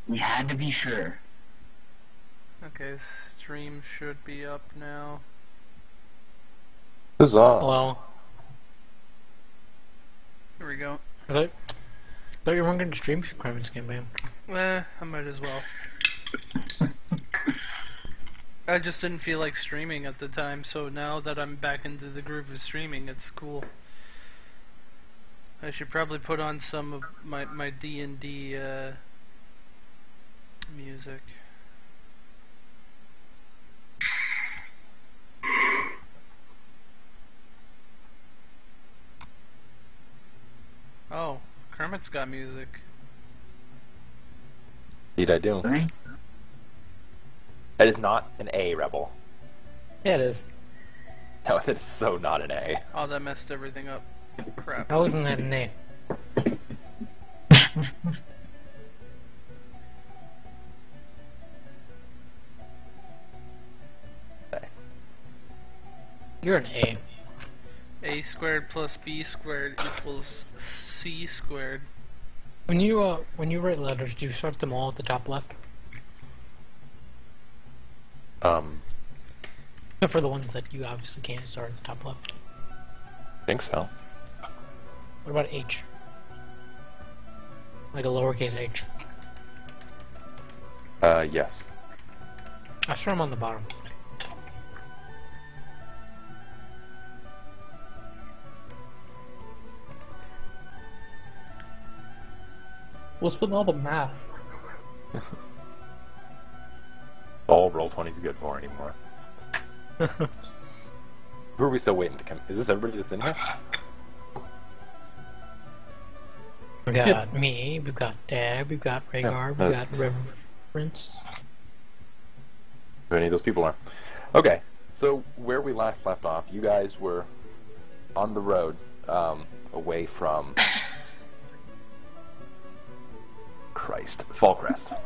We had to be sure. Okay, stream should be up now. Huzzah. Hello. Here we go. I thought you weren't going to stream Crimes campaign. I might as well. I just didn't feel like streaming at the time, so now that I'm back into the groove of streaming, it's cool. I should probably put on some of my D&D music. Oh, Kermit's got music. Indeed I do. Really? That is not an A, Rebel. Yeah, it is. No, that is so not an A. Oh, that messed everything up. Crap. How wasn't that an A? You're an A. A squared plus B squared equals C squared. When you write letters, do you start them all at the top left? Except for the ones that you obviously can't start at the top left. Think so. What about H? Like a lowercase h. Yes. I start them on the bottom. What's with all the math? All Roll20's good for anymore. Who are we still waiting to come? Is this everybody that's in here? We got me, we've got Dag, we've got Rhaegar, we've got Reverence. Who any of those people are. Okay, so where we last left off, you guys were on the road away from Fallcrest.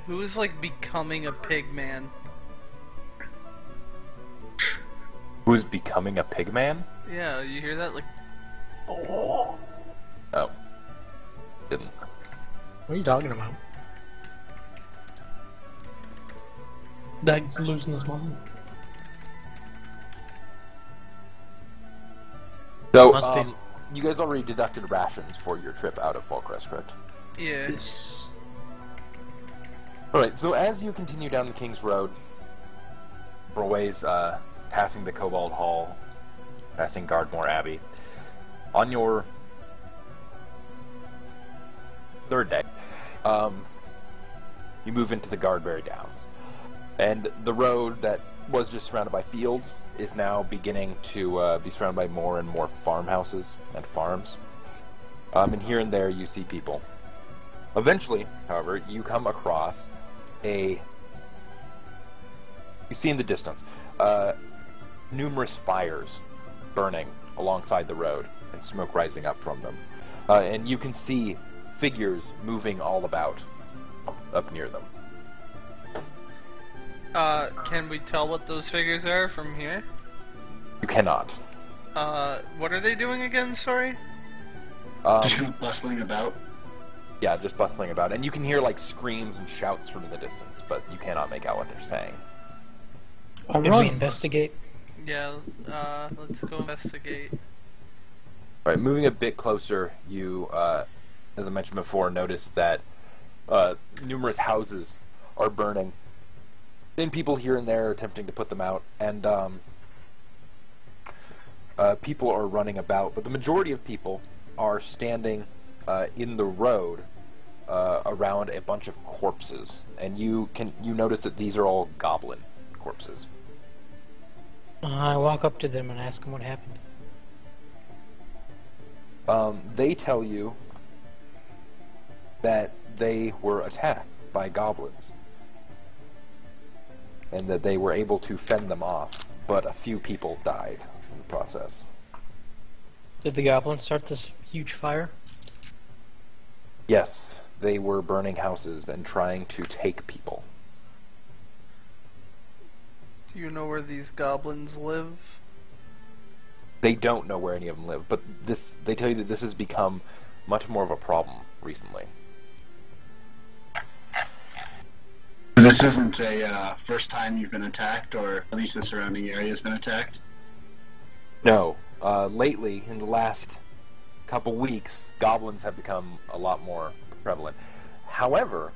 Who is like becoming a pig man? Who's becoming a pigman? Yeah, you hear that? Like, Oh. Didn't. What are you talking about? Dag's losing his mind. So, Must be. you guys already deducted rations for your trip out of Fallcrest, correct? yeah. Yes. Alright, so as you continue down the King's Road, for a ways, passing the Cobalt Hall, passing Gardmore Abbey, on your third day, you move into the Guardberry Downs. And the road that was just surrounded by fields is now beginning to be surrounded by more and more farmhouses and farms. And here and there you see people. Eventually, however, you come across you see in the distance numerous fires burning alongside the road and smoke rising up from them. And you can see figures moving all about up near them. Can we tell what those figures are from here? You cannot. What are they doing again, sorry? Just kind of bustling about. Yeah, just bustling about. And you can hear like screams and shouts from the distance, but you cannot make out what they're saying. Did we investigate? Yeah, let's go investigate. Right, moving a bit closer, you, as I mentioned before, notice that numerous houses are burning. And people here and there are attempting to put them out, and people are running about, but the majority of people are standing in the road around a bunch of corpses, and you notice that these are all goblin corpses. I walk up to them and ask them what happened. They tell you that they were attacked by goblins, and that they were able to fend them off, but a few people died in the process. Did the goblins start this huge fire? Yes, they were burning houses and trying to take people. Do you know where these goblins live? They don't know where any of them live, but they tell you that this has become much more of a problem recently. This isn't a first time you've been attacked, or at least the surrounding area has been attacked? No. Lately, in the last couple weeks, goblins have become a lot more prevalent. However,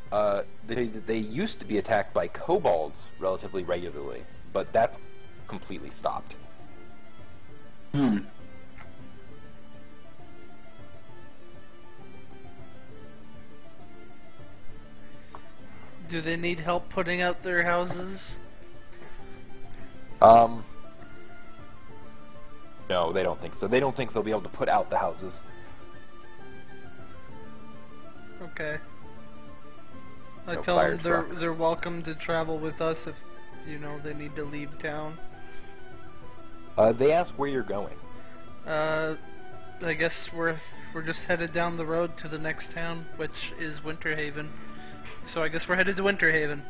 they used to be attacked by kobolds relatively regularly, but that's completely stopped. Hmm. Do they need help putting out their houses? No, they don't think so. They don't think they'll be able to put out the houses. Okay. I No tell fire them trucks. they're welcome to travel with us if, you know, they need to leave town. They ask where you're going. I guess we're just headed down the road to the next town, which is Winterhaven. So I guess we're headed to Winterhaven.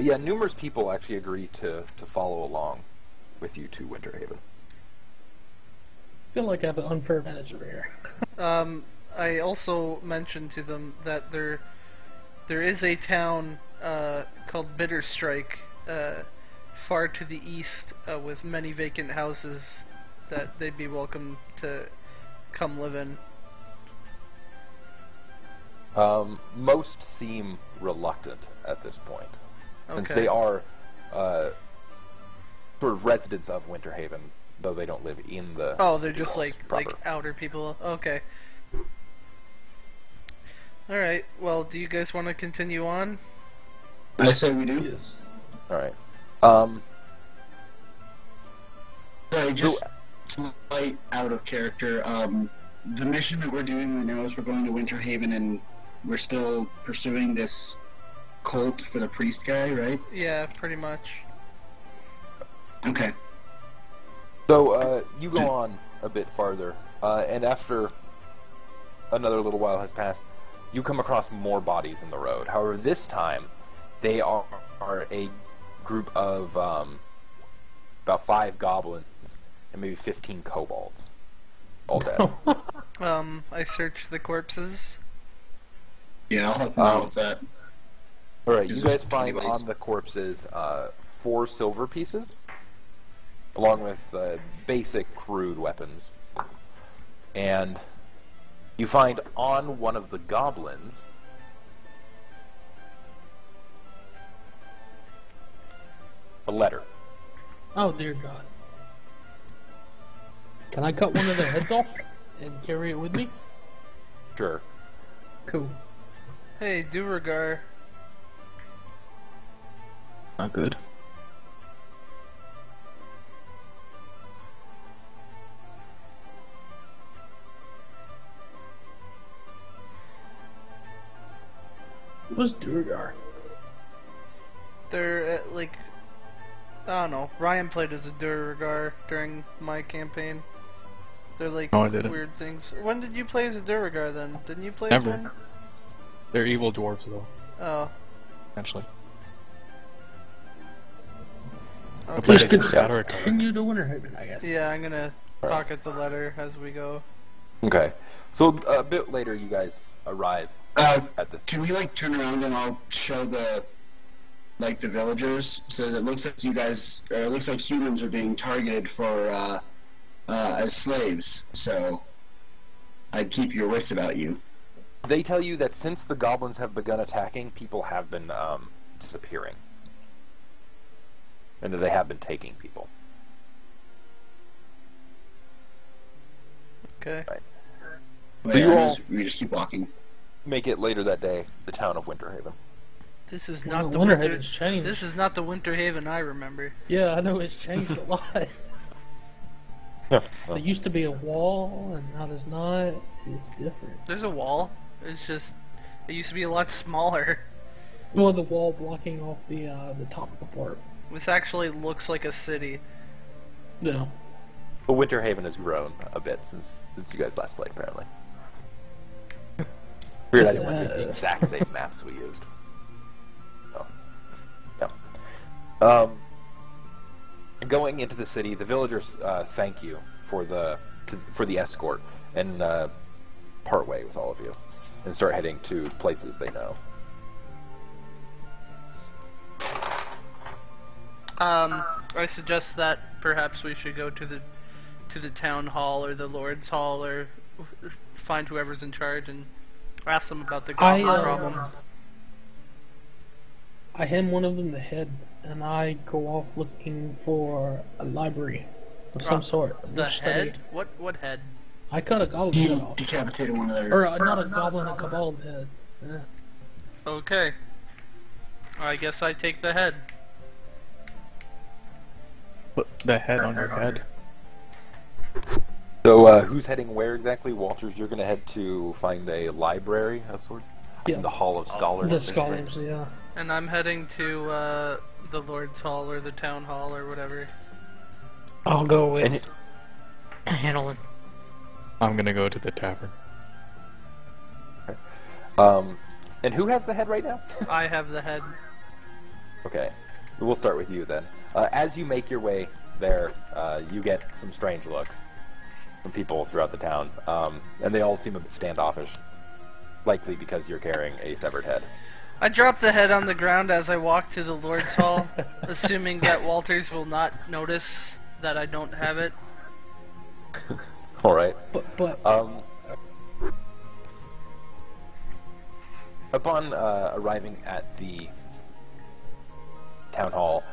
Yeah, numerous people actually agree to follow along with you to Winterhaven. I feel like I have an unfair advantage over here. I also mentioned to them that there is a town called Bitterstrike far to the east with many vacant houses that they'd be welcome to come live in. Most seem reluctant at this point, since Okay. they are sort of residents of Winterhaven, though they don't live in the. Oh, they're city just walls like proper. outer people. Okay. All right. Well, do you guys want to continue on? I say we do. Yes. All right. Sorry, just slight out of character. The mission that we're doing right now is we're going to Winterhaven, and we're still pursuing this cult for the priest guy, right? Yeah, pretty much. Okay. So you go on a bit farther, and after another little while has passed, you come across more bodies in the road. However, this time they are a group of about 5 goblins and maybe 15 kobolds, all dead. I searched the corpses. Yeah, I'll help them out with that. All right, you This guys is find 20 ways. on the corpses 4 silver pieces, along with basic crude weapons. And you find on one of the goblins a letter. Oh dear God. Can I cut one of their heads off and carry it with me? Sure. Cool. Hey, Duergar. Not good. What's Durgar? They're like, I don't know. Ryan played as a Duergar during my campaign. They're like No, I didn't. weird things. When did you play as a Duergar then? Didn't you play Never. as one? They're evil dwarves, though, Oh, essentially. okay. Please Just shatter a continue to Winterhaven, I guess. Yeah, I'm gonna Alright. pocket the letter as we go. Okay. So a bit later, you guys arrive at this. Can we turn around and I'll show the villagers? Says it looks like you guys, it looks like humans are being targeted for as slaves. So I'd keep your wits about you. They tell you that since the goblins have begun attacking, people have been disappearing, and that they have been taking people. Okay. But Do you yeah, all- we just keep walking. Make it later that day, the town of Winterhaven. This is Well, not the winter. Winterhaven's changed. This is not the Winterhaven I remember. Yeah, I know it's changed a lot. There used to be a wall, and now there's not. It's different. There's a wall. It's just it used to be a lot smaller. Well, the wall blocking off the top part. This actually looks like a city. No. But Winterhaven has grown a bit since you guys last played, apparently. Weird, I didn't want to do the exact same maps we used. Oh. Yeah. going into the city, the villagers thank you for the escort and part way with all of you, and start heading to places they know. I suggest that perhaps we should go to the town hall or the Lord's Hall, or find whoever's in charge and ask them about the goblin problem. I hand one of them the head, and I go off looking for a library of some sort. The study. head? What head? I cut a goblin head You off. decapitated one of their... Or not a goblin, a kobold head. Yeah. Okay. I guess I take the head. Put the head on your head. So, who's heading where exactly? Walters, you're going to head to find a library of sorts? Yeah. The Hall of Scholars. The scholars, yeah. And I'm heading to the Lord's Hall or the Town Hall or whatever. I'll go with Hanolin. I'm gonna go to the tavern. And who has the head right now? I have the head. Okay, we'll start with you then. As you make your way there, you get some strange looks from people throughout the town, and they all seem a bit standoffish, likely because you're carrying a severed head. I drop the head on the ground as I walk to the Lord's Hall, assuming that Walters will not notice that I don't have it. All right. But Upon arriving at the town hall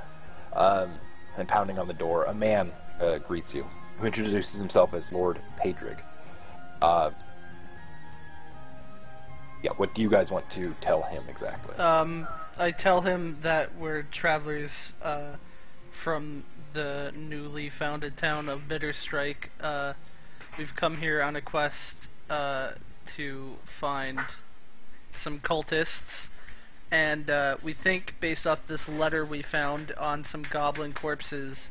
and pounding on the door, a man greets you, who introduces himself as Lord Pedrig. Yeah, what do you guys want to tell him exactly? I tell him that we're travelers from the newly founded town of Bitterstrike. We've come here on a quest to find some cultists, and we think, based off this letter we found on some goblin corpses,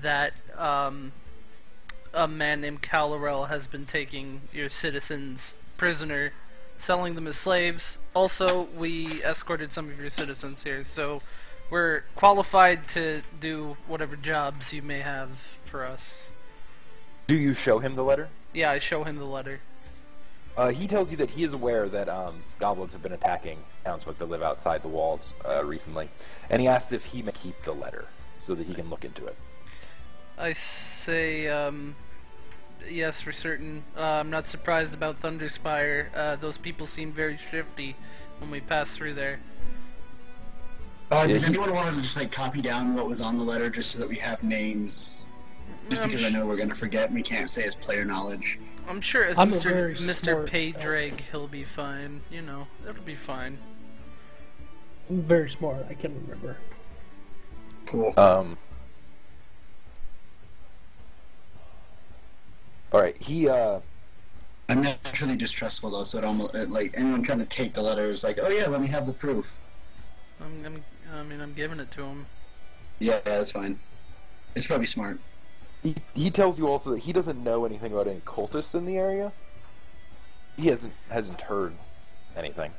that a man named Calorel has been taking your citizens prisoner, selling them as slaves. Also, we escorted some of your citizens here, so we're qualified to do whatever jobs you may have for us. Do you show him the letter? Yeah, I show him the letter. He tells you that he is aware that goblins have been attacking townsfolk that live outside the walls recently, and he asks if he may keep the letter so that he can look into it. I say, yes, for certain. I'm not surprised about Thunderspire. Those people seem very shifty when we pass through there. Does anyone want to just like copy down what was on the letter just so that we have names? Just because I know we're going to forget and we can't say it's player knowledge. I'm sure as I'm a Mr. very Mr. smart Paydrag, he'll be fine. You know, it'll be fine. I'm very smart. I can remember. Cool. Alright, he, I'm naturally distrustful though, so it almost like anyone trying to take the letter is like, oh yeah, let me have the proof. I'm giving it to him. Yeah, that's fine. It's probably smart. he tells you also that he doesn't know anything about any cultists in the area. He hasn't heard anything.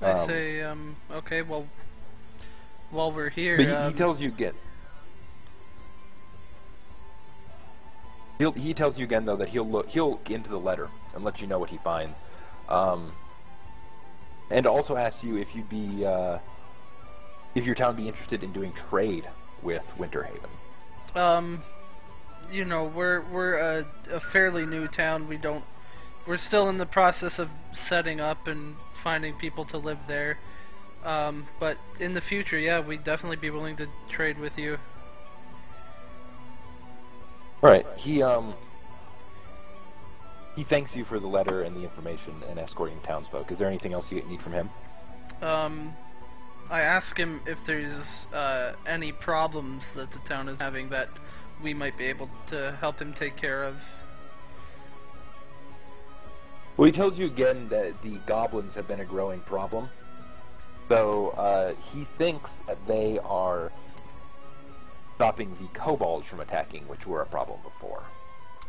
I say, okay, well, while we're here, But he tells you again. He tells you again though that he'll look into the letter and let you know what he finds, and also asks you if you'd be if your town be interested in doing trade with Winterhaven. You know, we're a fairly new town. We're still in the process of setting up and finding people to live there. But in the future, yeah, we'd definitely be willing to trade with you. Right. He thanks you for the letter and the information and escorting townsfolk. Is there anything else you need from him? I ask him if there's any problems that the town is having that we might be able to help him take care of. Well, he tells you again that the goblins have been a growing problem, though he thinks that they are stopping the kobolds from attacking, which were a problem before.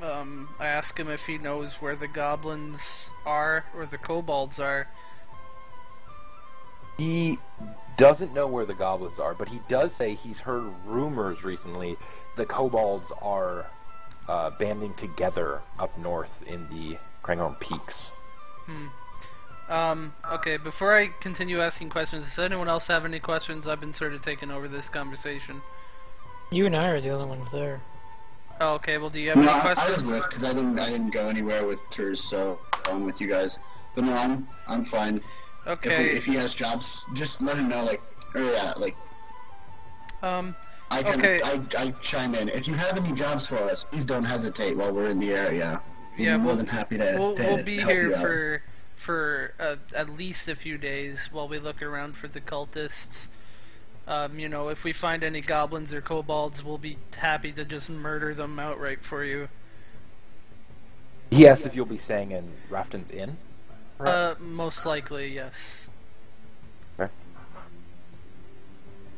I ask him if he knows where the goblins are, or the kobolds are. He doesn't know where the goblins are, but he does say he's heard rumors recently that kobolds are banding together up north in the Kranghorn Peaks. Okay, before I continue asking questions, does anyone else have any questions? I've been sort of taking over this conversation. You and I are the only ones there. Oh, okay, well, do you have any I questions? was with, because I didn't go anywhere with tours, so I'm with you guys. But no, I'm fine. Okay. If he has jobs, just let him know, like, or yeah, like, I can, okay. I chime in. If you have any jobs for us, please don't hesitate while we're in the area. Yeah, We're more than happy to we'll be help here you out. for at least a few days while we look around for the cultists. You know, if we find any goblins or kobolds, we'll be happy to just murder them outright for you. He asked if you'll be staying in Rafton's Inn. Most likely, yes. Okay.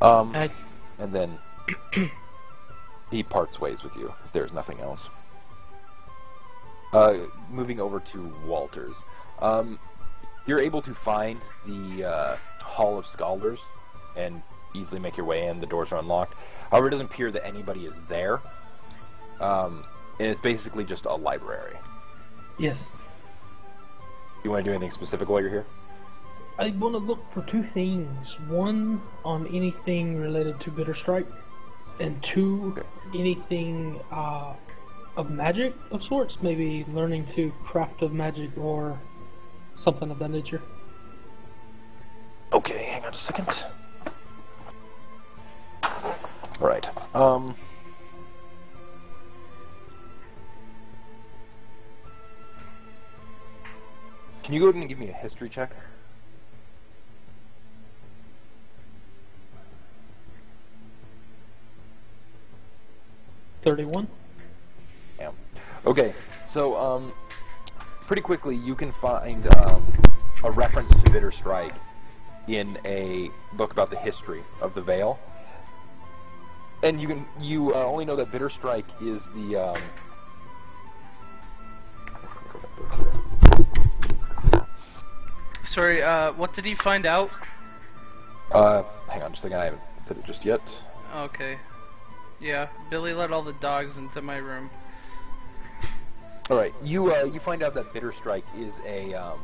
And then he parts ways with you if there's nothing else. Moving over to Walters. You're able to find the Hall of Scholars and easily make your way in. The doors are unlocked. However, it doesn't appear that anybody is there. And it's basically just a library. Yes. You want to do anything specific while you're here? I want to look for two things. One, on anything related to Bitter Strike. And two, anything of magic of sorts. Maybe learning to craft of magic or something of that nature. Okay, hang on a second. Alright, can you go ahead and give me a history check? $31. Yeah. Okay, so, pretty quickly you can find, a reference to Bitter Strike in a book about the history of the Vale. And you only know that Bitter Strike is the, Sorry, what did he find out? hang on just a second, I haven't said it just yet. Okay. Yeah, Billy let all the dogs into my room. Alright, you find out that Bitter Strike is a,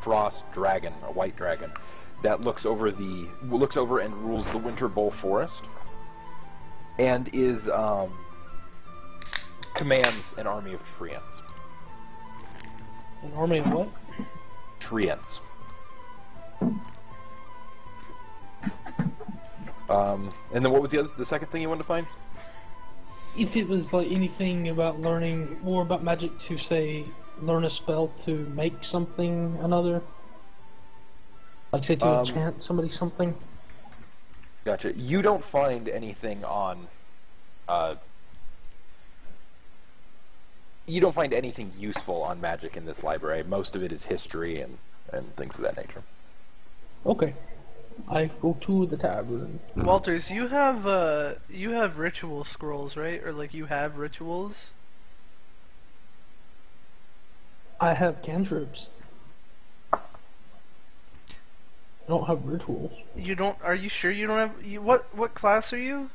frost dragon, a white dragon, that looks over and rules the Winter Bowl Forest, and is, commands an army of treants. An army of what? Treants. And then what was the second thing you wanted to find? If it was like anything about learning more about magic to say learn a spell to make something another. Like say to enchant somebody something. Gotcha. You don't find anything on you don't find anything useful on magic in this library. Most of it is history and things of that nature. Okay. I go to the tavern. Walters, you have ritual scrolls, right? Or like you have rituals? I have cantrips. I don't have rituals. You don't? Are you sure you don't have? What class are you?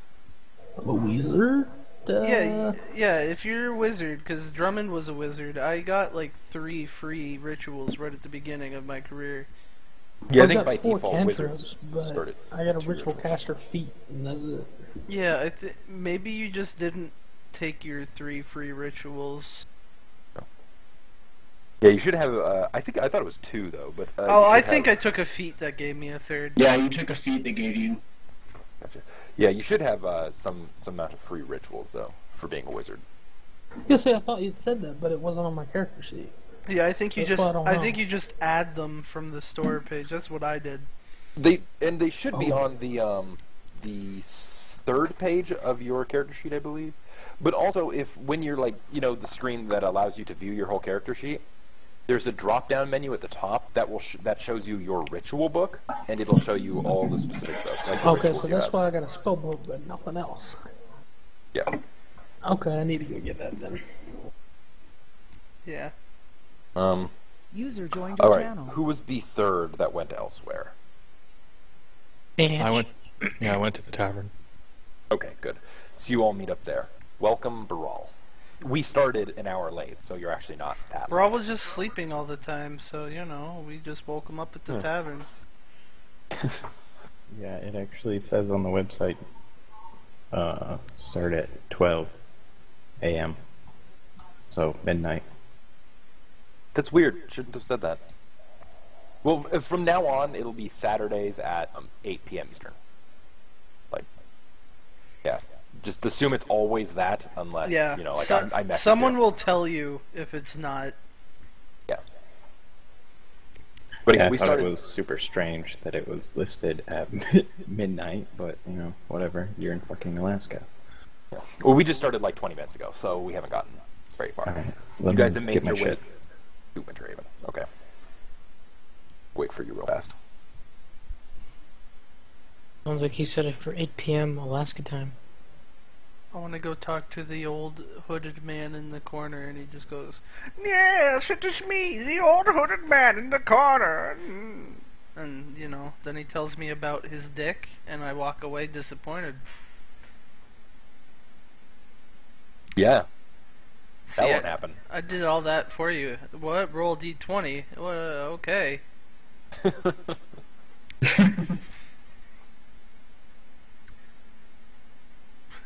I'm a wizard? Yeah. If you're a wizard, because Drummond was a wizard, I got like 3 free rituals right at the beginning of my career. Yeah, I I've think got by 4 default cantrips, wizards but started. I got a ritual caster feat, and that's it. Yeah, maybe you just didn't take your 3 free rituals. Yeah, you should have. I thought it was 2 though, but. I think I took a feat that gave me a 3rd. Yeah, you took a feat they gave you. Gotcha. Yeah, you should have some amount of free rituals though for being a wizard. Yeah, see, I thought you'd said that, but it wasn't on my character sheet. Yeah, I think you That's why I just. don't I know. think you just add them from the store page. That's what I did. They should be Oh. on the 3rd page of your character sheet, I believe. But also, when you're like, the screen that allows you to view your whole character sheet, there's a drop-down menu at the top that shows you your ritual book, and it'll show you all the specific stuff. Like the Okay, rituals so you that's have. why I got a spell book, but nothing else. Yeah. Okay, I need to go get that then. Yeah. User joined All your right. channel. Who was the 3rd that went elsewhere? I went. Yeah, I went to the tavern. Okay, good. So you all meet up there. Welcome, Baral. We started an hour late, so you're actually not that We're all late. just sleeping all the time, so you know, we just woke him up at the tavern. Yeah, it actually says on the website, start at 12 a.m. So, midnight. That's weird. Shouldn't have said that. Well, from now on, it'll be Saturdays at 8 p.m. Eastern. Like, yeah. Just assume it's always that, unless, Yeah, you know, like I message someone you. will tell you if it's not. Yeah. But Yeah, again, I we thought started... it was super strange that it was listed at midnight, but, you know, whatever. You're in fucking Alaska. Yeah. Well, we just started like 20 minutes ago, so we haven't gotten very far. Alright, You let guys me have made get my your way shit. to Winterhaven. Okay. Wait for you real fast. Sounds like he set it for 8 p.m. Alaska time. I want to go talk to the old hooded man in the corner, and he just goes, "Yes, it is me, the old hooded man in the corner." And, you know, then he tells me about his dick, and I walk away disappointed. Yeah. See, That won't happen. I did all that for you. What? Roll D20. What? Okay.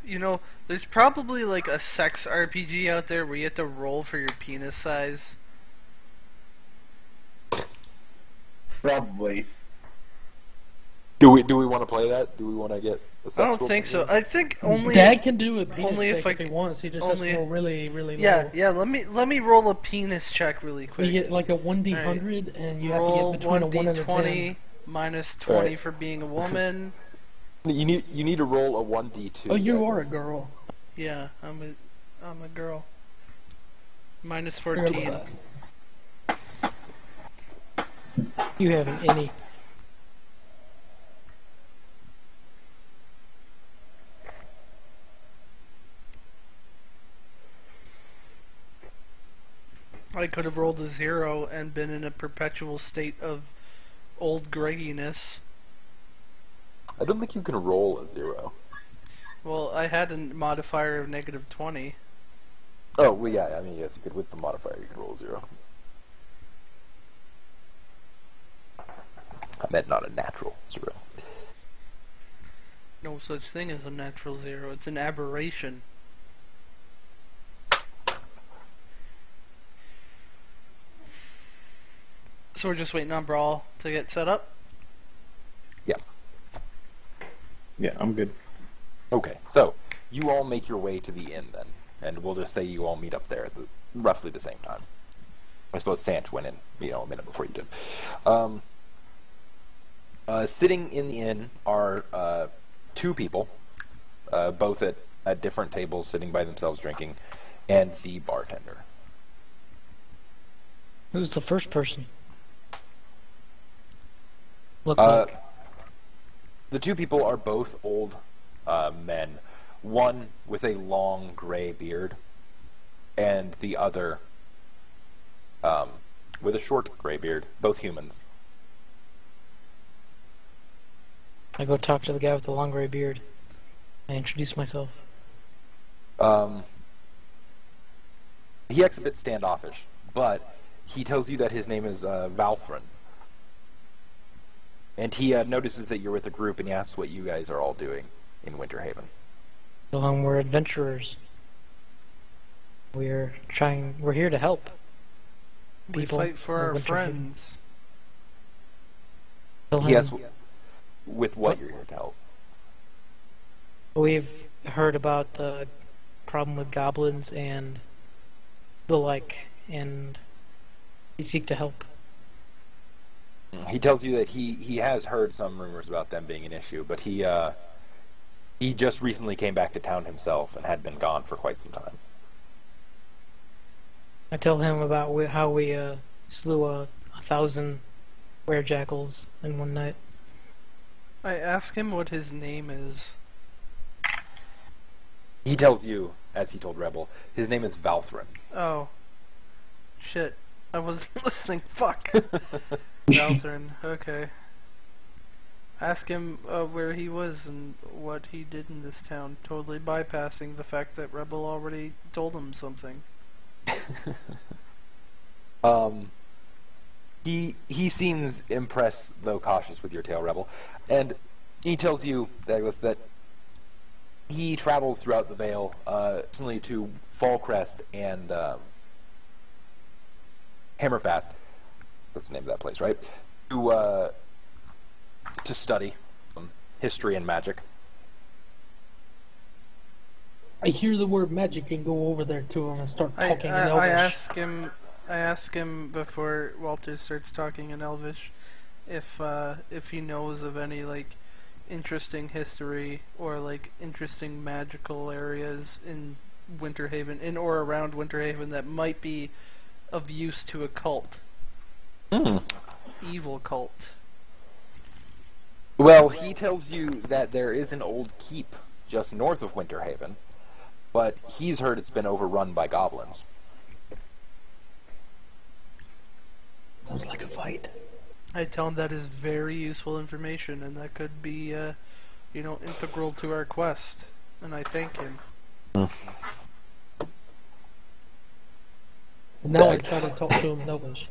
You know, there's probably like a sex RPG out there where you have to roll for your penis size. Probably. Do we want to play that? Do we want to get the I don't sexual think so. thing? I think only. Dad can do a penis only if check if I he wants. He just only- has to roll really, really low. Yeah. Let me roll a penis check really quick. You get like a 1d100, and you roll have to get between a 1 and a 10. 1d20 minus 20 Alright. for being a woman. You need to roll a 1d2. Oh, you are a guys. girl. Yeah, I'm a girl. Minus Forget 14. about that. You haven't any. I could have rolled a 0 and been in a perpetual state of old grogginess. I don't think you can roll a 0. Well, I had a modifier of negative 20. Oh, well, yeah, I mean, yes, you could, with the modifier, you could roll a 0. I meant not a natural 0. No such thing as a natural 0. It's an aberration. So we're just waiting on Brawl to get set up? Yeah. Yeah, I'm good. Okay, so you all make your way to the inn then, and we'll just say you all meet up there at roughly the same time. I suppose Sanch went in, a minute before you did. Sitting in the inn are 2 people, both at different tables, sitting by themselves drinking, and the bartender. Who's the first person? Look like. The 2 people are both old men, one with a long gray beard, and the other with a short gray beard, both humans. I go talk to the guy with the long gray beard. I introduce myself. He acts a bit standoffish, but he tells you that his name is Valthrin. And he notices that you're with a group, and he asks what you guys are all doing in Winterhaven. We're adventurers. We're here to help. We People fight for of our Winterhaven. friends. Tell He him asks with what you're here to help. we've heard about the problem with goblins and the like, and we seek to help. He tells you that he has heard some rumors about them being an issue, but he just recently came back to town himself and had been gone for quite some time. I tell him about how we slew 1,000 werejackals in one night. I ask him what his name is. He tells you, as he told Rebel, his name is Valthrin. Oh. Shit. I wasn't listening. Fuck. Valthrin. Okay. Ask him where he was and what he did in this town, totally bypassing the fact that Rebel already told him something. He seems impressed, though cautious, with your tale, Rebel, and he tells you, Douglas, that he travels throughout the Vale, recently to Fallcrest and Hammerfast. That's the name of that place, right? To study history and magic. I hear the word magic and go over there to him and start talking in Elvish. I ask him before Walter starts talking in Elvish if he knows of any like interesting history or like interesting magical areas in Winterhaven, in or around Winterhaven, that might be of use to a cult. Evil cult. Well, he tells you that there is an old keep just north of Winterhaven, but he's heard it's been overrun by goblins. Sounds like a fight. I tell him that is very useful information, and that could be, integral to our quest. And I thank him. And now I try to talk to him in Elvish.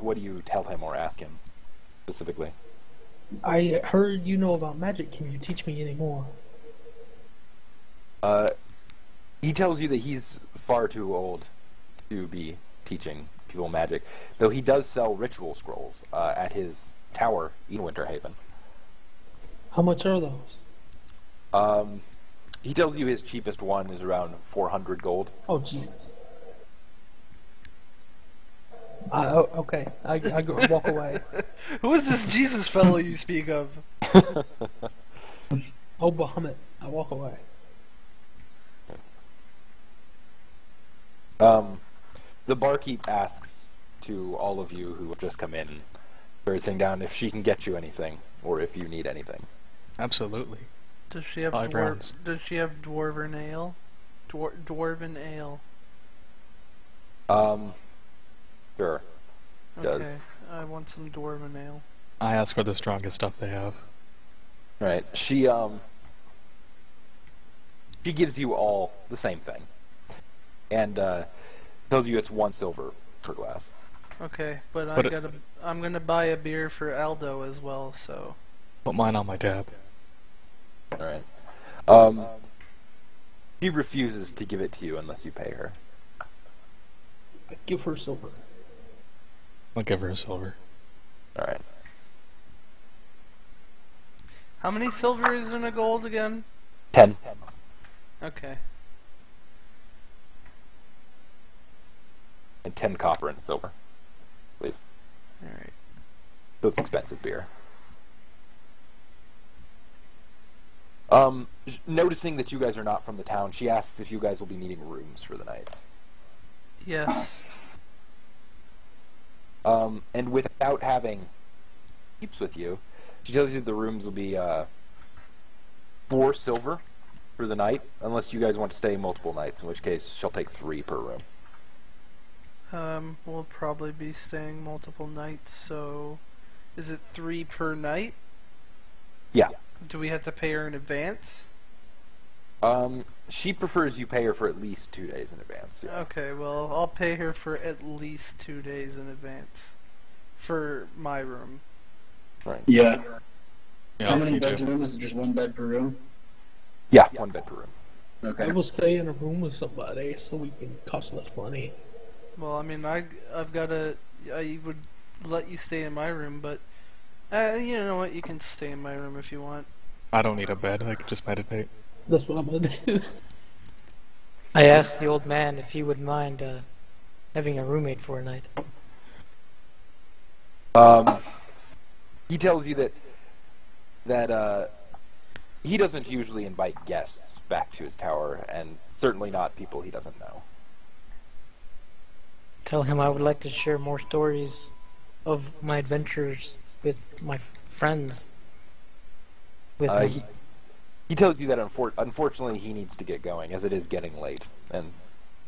What do you tell him or ask him specifically? I heard you know about magic. Can you teach me any more? He tells you that he's far too old to be teaching people magic, though he does sell ritual scrolls at his tower in Winterhaven. How much are those? He tells you his cheapest one is around 400 gold. Oh, Jesus. Okay. I go walk away. Who is this Jesus fellow you speak of? Oh, Bahamut. I walk away. The barkeep asks to all of you who have just come in, sitting down, if she can get you anything, or if you need anything. Absolutely. Does she have 5 rounds. Does she have dwarven ale? Dwarven ale. Sure. Does. Okay, I want some dwarven ale. I ask for the strongest stuff they have. Right. She gives you all the same thing, and tells you it's 1 silver per glass. Okay, but Put I'm gonna buy a beer for Aldo as well. So. Put mine on my tab. All right. She refuses to give it to you unless you pay her. I give her silver. I'll give her a silver. All right. How many silver is in a gold again? 10. Okay. And 10 copper and silver. I believe. Alright. So it's expensive beer. Noticing that you guys are not from the town, she asks if you guys will be needing rooms for the night. Yes. And without having keeps with you, she tells you the rooms will be 4 silver for the night, unless you guys want to stay multiple nights, in which case she'll take 3 per room. We'll probably be staying multiple nights, so is it 3 per night? Yeah. Do we have to pay her in advance? She prefers you pay her for at least 2 days in advance. Yeah. Okay, well, I'll pay her for at least 2 days in advance for my room. Right. Yeah. Yeah, How many you beds do. a room? Is it just 1 bed per room? Yeah, 1 bed per room. Okay. I will stay in a room with somebody so we can cost less money. Well, I mean, I would let you stay in my room, but you know what? You can stay in my room if you want. I don't need a bed. I could just meditate. That's what I'm gonna do. I asked the old man if he would mind having a roommate for a night. He tells you that he doesn't usually invite guests back to his tower, and certainly not people he doesn't know. Tell him I would like to share more stories of my adventures with my friends. With him. He tells you that unfortunately he needs to get going, as it is getting late. And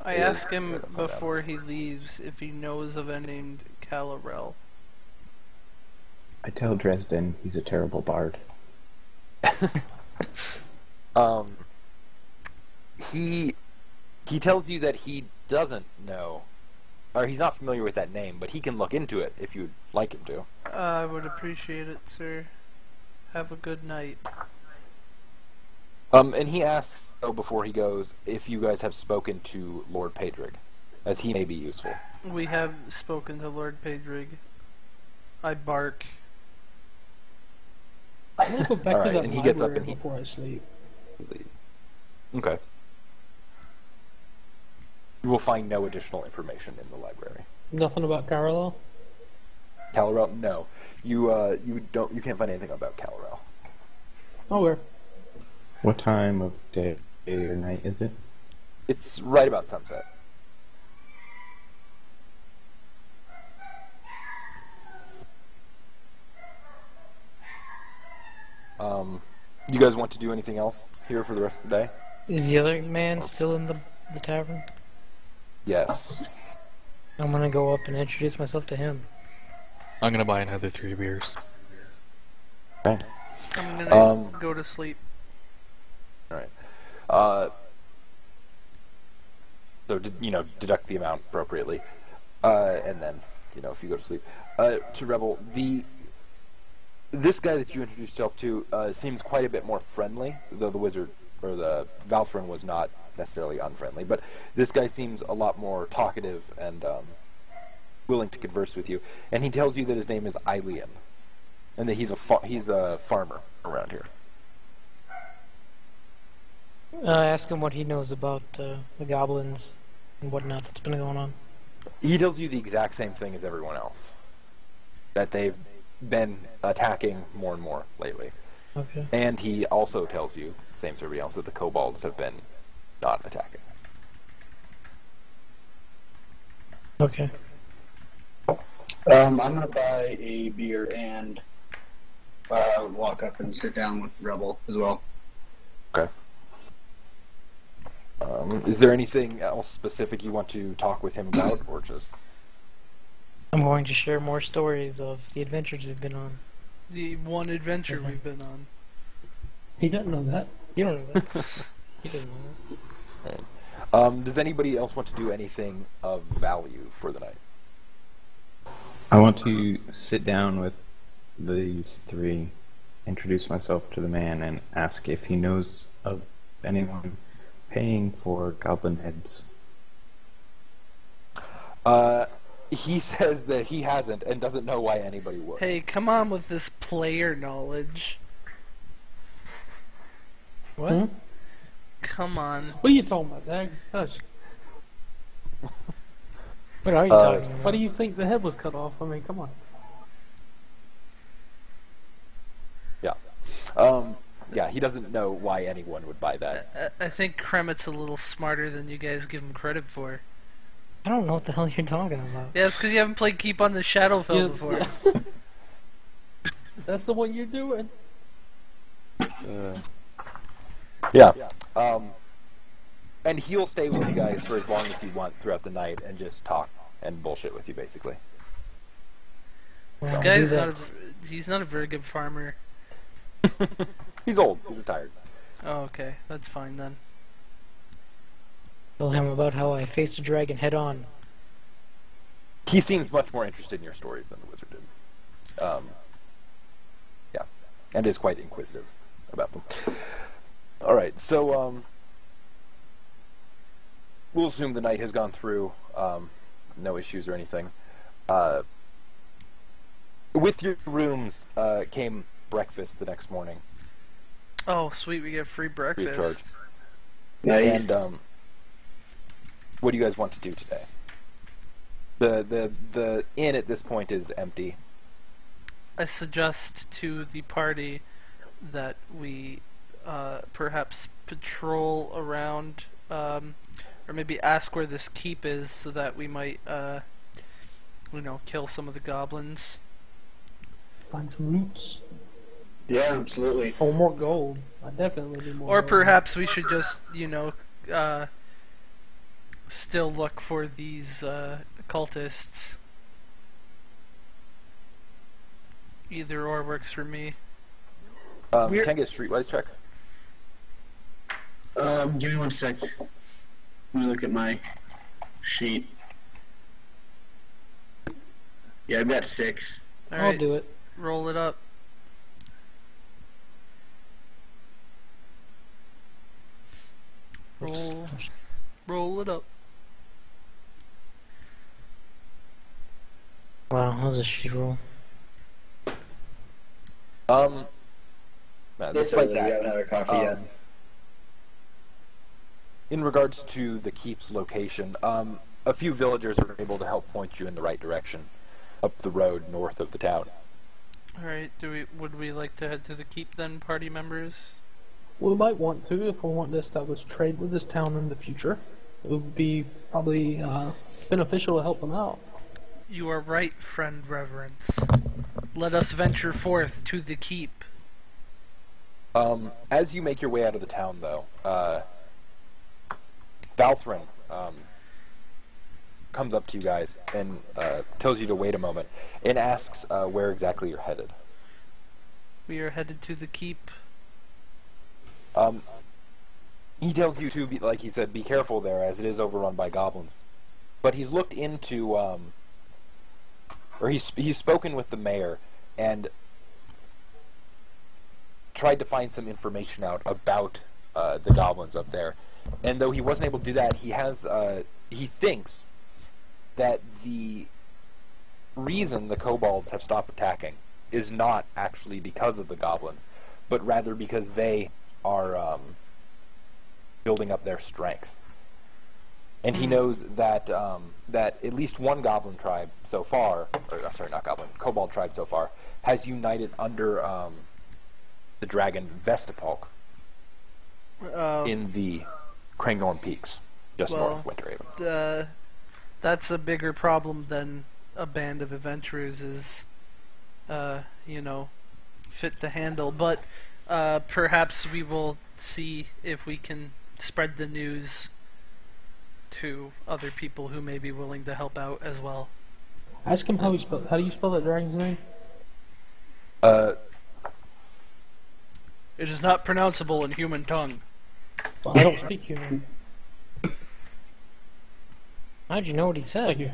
I it ask is him right at sundown. before he leaves if he knows of any named Calarel. I tell Dresden he's a terrible bard. He tells you that he doesn't know, or he's not familiar with that name, but he can look into it if you'd like him to. I would appreciate it, sir. Have a good night. And he asks, before he goes, if you guys have spoken to Lord Pedrig, as he may be useful. We have spoken to Lord Pedrig. I bark. I'm gonna go back to Alright, that and he gets up library and he before I sleep. leaves. Okay. You will find no additional information in the library. Nothing about Carlo? Calarel? No. You can't find anything about Calarel. Okay. What time of day or night is it? It's right about sunset. You guys want to do anything else here for the rest of the day? Is the other man still in the tavern? Yes. I'm gonna go up and introduce myself to him. I'm gonna buy another 3 beers. Okay. I'm gonna go to sleep. Alright. So, deduct the amount appropriately. And then, if you go to sleep. To Rebel, this guy that you introduced yourself to seems quite a bit more friendly, though the wizard, or the Valthrin was not necessarily unfriendly, but this guy seems a lot more talkative and willing to converse with you. And he tells you that his name is Aelian, and that he's a farmer around here. Ask him what he knows about the goblins and whatnot that's been going on. He tells you the exact same thing as everyone else, that they've been attacking more and more lately. Okay. And he also tells you, same as everybody else, that the kobolds have been not attacking. Okay. I'm gonna buy a beer and walk up and sit down with Rebel as well. Okay. Is there anything else specific you want to talk with him about, or just... I'm going to share more stories of the adventures we've been on. The one adventure Okay. we've been on. He doesn't know that. You don't know that. He doesn't know that. Right. Does anybody else want to do anything of value for the night? I want to sit down with these 3, introduce myself to the man, and ask if he knows of anyone paying for goblin heads. He says that he hasn't and doesn't know why anybody would. Hey, come on with this player knowledge. What? Hmm? Come on. What are you talking about, Dag? Hush. What are you talking about? Why do you think the head was cut off? I mean, come on. Yeah. Yeah, he doesn't know why anyone would buy that. I think Kremit's a little smarter than you guys give him credit for. I don't know what the hell you're talking about. Yeah, it's because you haven't played Keep on the Shadowfell Yeah, before. yeah. That's the one you're doing. Yeah. And he'll stay with you guys for as long as you want throughout the night and just talk and bullshit with you, basically. This Well, guy's do not that. he's not a very good farmer. He's old. He's retired. Oh, okay. That's fine then. Tell him about how I faced a dragon head on. He seems much more interested in your stories than the wizard did. Yeah. And is quite inquisitive about them. Alright, so, we'll assume the night has gone through, no issues or anything. With your rooms, came breakfast the next morning. Oh, sweet. We get free Free of charge. breakfast. Nice. And, what do you guys want to do today? The inn at this point is empty. I suggest to the party that we perhaps patrol around, or maybe ask where this keep is, so that we might, kill some of the goblins. Find some roots. Yeah, absolutely. Or more gold. I definitely need more Or gold. perhaps we should just, still look for these cultists. Either or works for me. Can I get a streetwise check? Give me 1 sec. Let me look at my sheet. Yeah, I've got 6. I'll Alright, do it. roll it up. Roll it up. Wow, that was a shit roll. No, It's despite early, that, we haven't had our coffee yet. in regards to the keep's location, a few villagers are able to help point you in the right direction, up the road north of the town. Alright, would we like to head to the keep then, party members? We might want to if we want to establish trade with this town in the future. It would be probably beneficial to help them out. You are right, friend Reverence. Let us venture forth to the keep. As you make your way out of the town, though, Valthrin comes up to you guys and tells you to wait a moment and asks where exactly you're headed. We are headed to the keep. He tells you to, like he said, be careful there, as it is overrun by goblins. But he's looked into, or he's spoken with the mayor and tried to find some information out about the goblins up there. And though he wasn't able to do that, he thinks that the reason the kobolds have stopped attacking is not actually because of the goblins, but rather because they are building up their strength. And he knows that that at least one goblin tribe so far, or sorry, not goblin, kobold tribe so far, has united under the dragon Vestapolk in the Krangnorn Peaks, just north of Winterhaven. That's a bigger problem than a band of adventurers is, fit to handle. But perhaps we will see if we can spread the news to other people who may be willing to help out as well. Ask him how do you spell that dragon's name? It is not pronounceable in human tongue. Well, I don't speak human. How'd you know what he said? Thank you.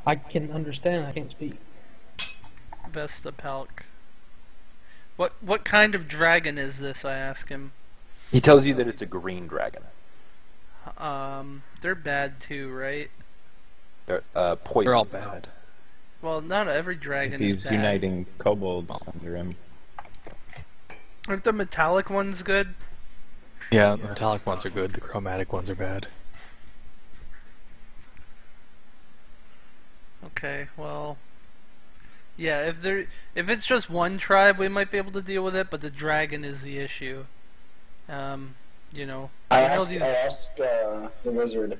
I can understand, I can't speak. Vestapalk. What kind of dragon is this, I ask him. He tells you that it's a green dragon. They're bad too, right? They're poison. They're all bad. Well, not every If dragon he's is bad. uniting kobolds under him. Aren't the metallic ones good? Yeah, the metallic ones are good, the chromatic ones are bad. Okay, well, yeah. If it's just one tribe, we might be able to deal with it. But the dragon is the issue. I know asked these. the wizard.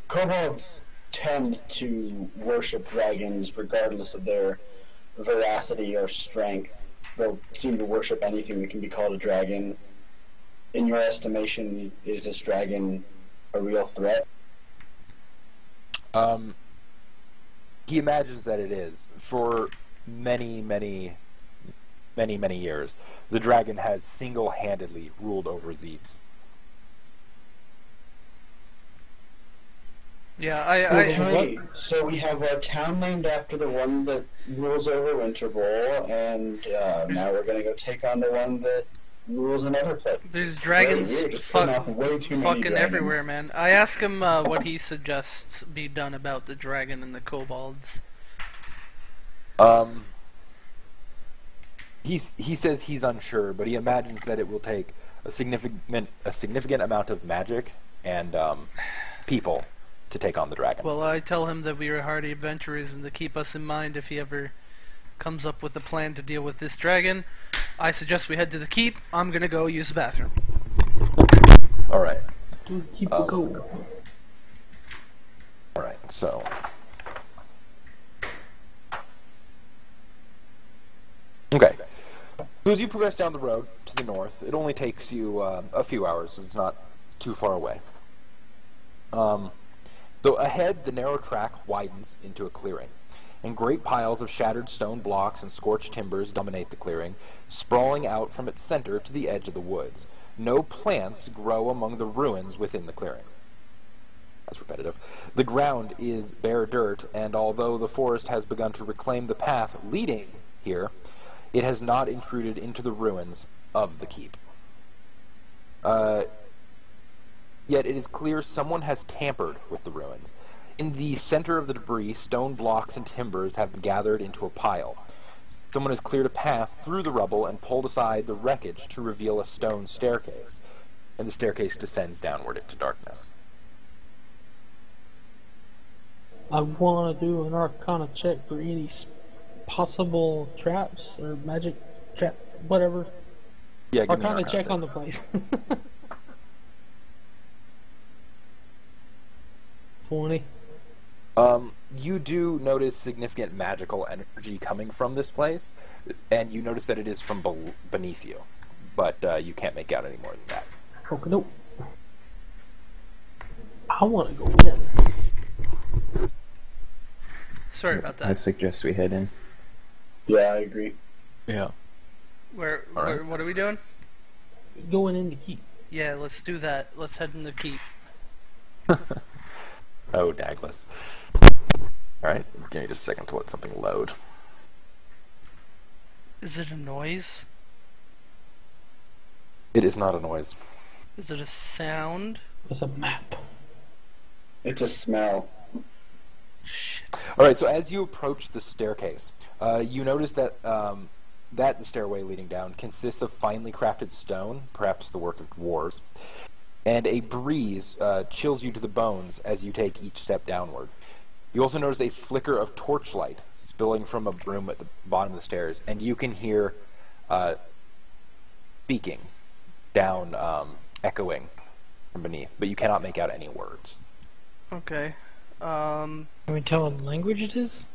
Kobolds tend to worship dragons regardless of their veracity or strength. They'll seem to worship anything that can be called a dragon. In your estimation, is this dragon a real threat? He imagines that it is. For many, many, many, many years, the dragon has single-handedly ruled over thieves. Yeah, Okay, so we have our town named after the one that rules over Winter Bowl, and now we're gonna go take on the one that rules another place. There's dragons We're just putting off way too many fucking dragons. everywhere, everywhere, man. I ask him what he suggests be done about the dragon and the kobolds. He says he's unsure, but he imagines that it will take a significant amount of magic and people to take on the dragon. Well, I tell him that we are hardy adventurers and to keep us in mind if he ever comes up with a plan to deal with this dragon. I suggest we head to the keep. I'm gonna go use the bathroom. All right. Keep it going. All right. So. Okay. So as you progress down the road to the north, it only takes you a few hours, because it's not too far away. Though ahead, the narrow track widens into a clearing, and great piles of shattered stone blocks and scorched timbers dominate the clearing, sprawling out from its center to the edge of the woods. No plants grow among the ruins within the clearing. That's repetitive. The ground is bare dirt, and although the forest has begun to reclaim the path leading here, it has not intruded into the ruins of the keep. Yet it is clear someone has tampered with the ruins. In the center of the debris, stone blocks and timbers have gathered into a pile. Someone has cleared a path through the rubble and pulled aside the wreckage to reveal a stone staircase, and the staircase descends downward into darkness. I want to do an Arcana check for any possible traps or magic trap, whatever. Yeah, give me an Arcana check on the place. 20. You do notice significant magical energy coming from this place, and you notice that it is from beneath you, but you can't make out any more than that. Okay, nope. I want to go in. Sorry about I that. suggest we head in. Yeah, I agree. Yeah. Where Alright. what are we doing? Going in to keep. Yeah, let's do that. Let's head in the keep. Oh, Douglas. Alright, give me just a second to let something load. Is it a noise? It is not a noise. Is it a sound? It's a map. It's a smell. Shit. Alright, so as you approach the staircase, you notice that the stairway leading down consists of finely crafted stone, perhaps the work of dwarves, and a breeze chills you to the bones as you take each step downward. You also notice a flicker of torchlight spilling from a room at the bottom of the stairs, and you can hear speaking down, echoing from beneath, but you cannot make out any words. Okay. Can we tell what language it is?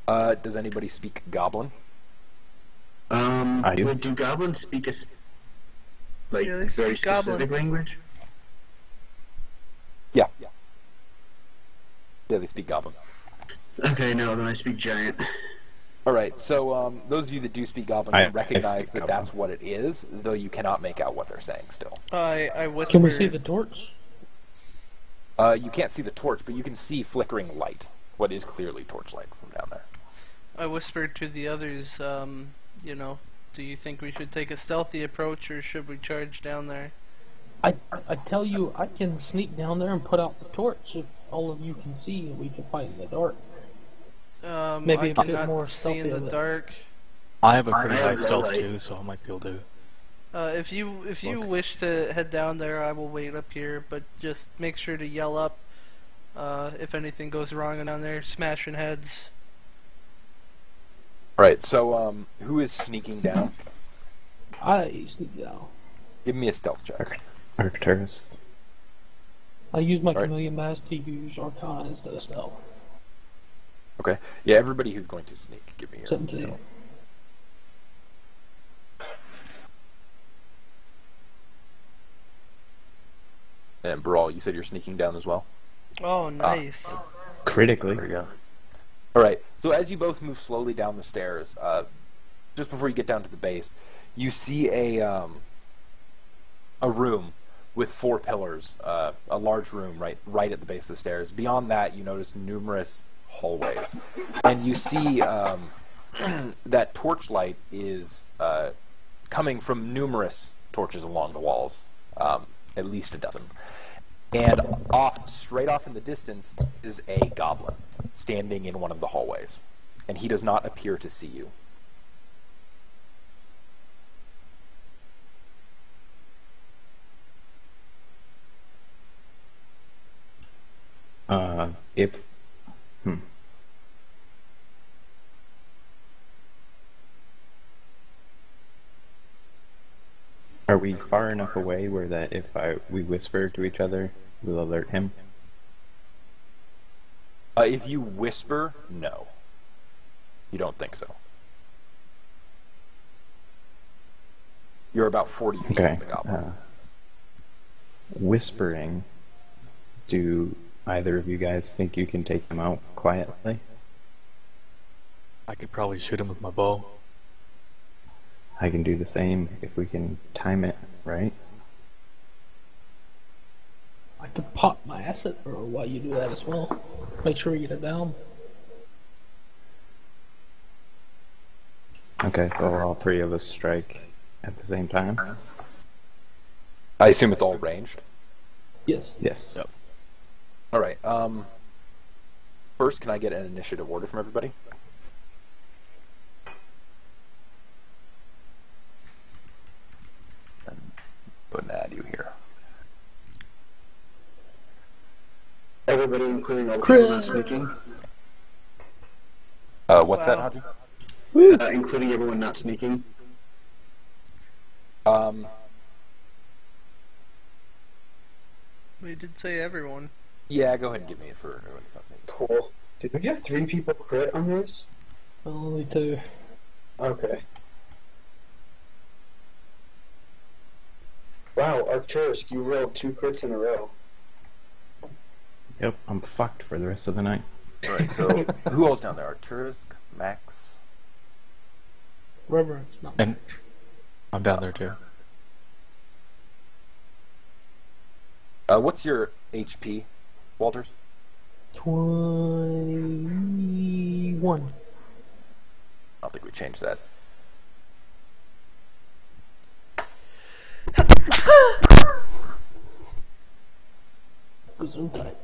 Does anybody speak Goblin? I do. Wait, do goblins speak a like Yeah, they very speak Goblin. specific language? Yeah. Yeah, they speak Goblin. Okay, no, then I speak giant. Alright, so those of you that do speak Goblin I recognize speak that Goblin. that's what it is, though you cannot make out what they're saying still. I whisper. Can we see the torch? You can't see the torch, but you can see flickering light. What is clearly torchlight from down there. I whispered to the others. You know, do you think we should take a stealthy approach, or should we charge down there? I tell you, I can sneak down there and put out the torch if all of you can see and we can fight in the dark. Maybe I a bit cannot more see in stealthy the of it. dark. I have a pretty I high have low stealth light. too, so I might be able to. If you wish to head down there, I will wait up here. But just make sure to yell up if anything goes wrong down there. Smashing heads. Right, so who is sneaking down? I sneak down. Give me a stealth check. Arcturus. I use my Right. chameleon mask to use Arcana instead of stealth. Okay. Yeah, everybody who's going to sneak, give me your 17. stealth. And Brawl, you said you're sneaking down as well? Oh, nice. Critically. There you go. Alright, so as you both move slowly down the stairs, just before you get down to the base, you see a room with 4 pillars, a large room right at the base of the stairs. Beyond that, you notice numerous hallways. And you see that torchlight is coming from numerous torches along the walls, at least a dozen. And straight off in the distance is a goblin standing in one of the hallways. And he does not appear to see you. If... Are we far enough away where that if we whisper to each other, we'll alert him? If you whisper, no. You don't think so. You're about 40 feet Okay. from the goblin. Whispering. Do either of you guys think you can take him out quietly? I could probably shoot him with my bow. I can do the same if we can time it right. I could pop my asset throw while you do that as well. Make sure you get it down. Okay, so all three of us strike at the same time? I assume it's all ranged. Yes. Yes. Yep. All right. First, can I get an initiative order from everybody? And put an add you here. Everybody, including all the people not sneaking. What's that, Wow. Haji? Including everyone not sneaking. We did say everyone. Yeah, go ahead and give me it for everybody that's not seeing. Cool. Did we have 3 people crit on this? Only 2. Okay. Wow, Arcturus, you rolled 2 crits in a row. Yep, I'm fucked for the rest of the night. All right. So who else down there? Arcturus, Max. Reverence, not And- much. I'm down there too. What's your HP, Walters? 21. I don't think we changed that. Zoom tight.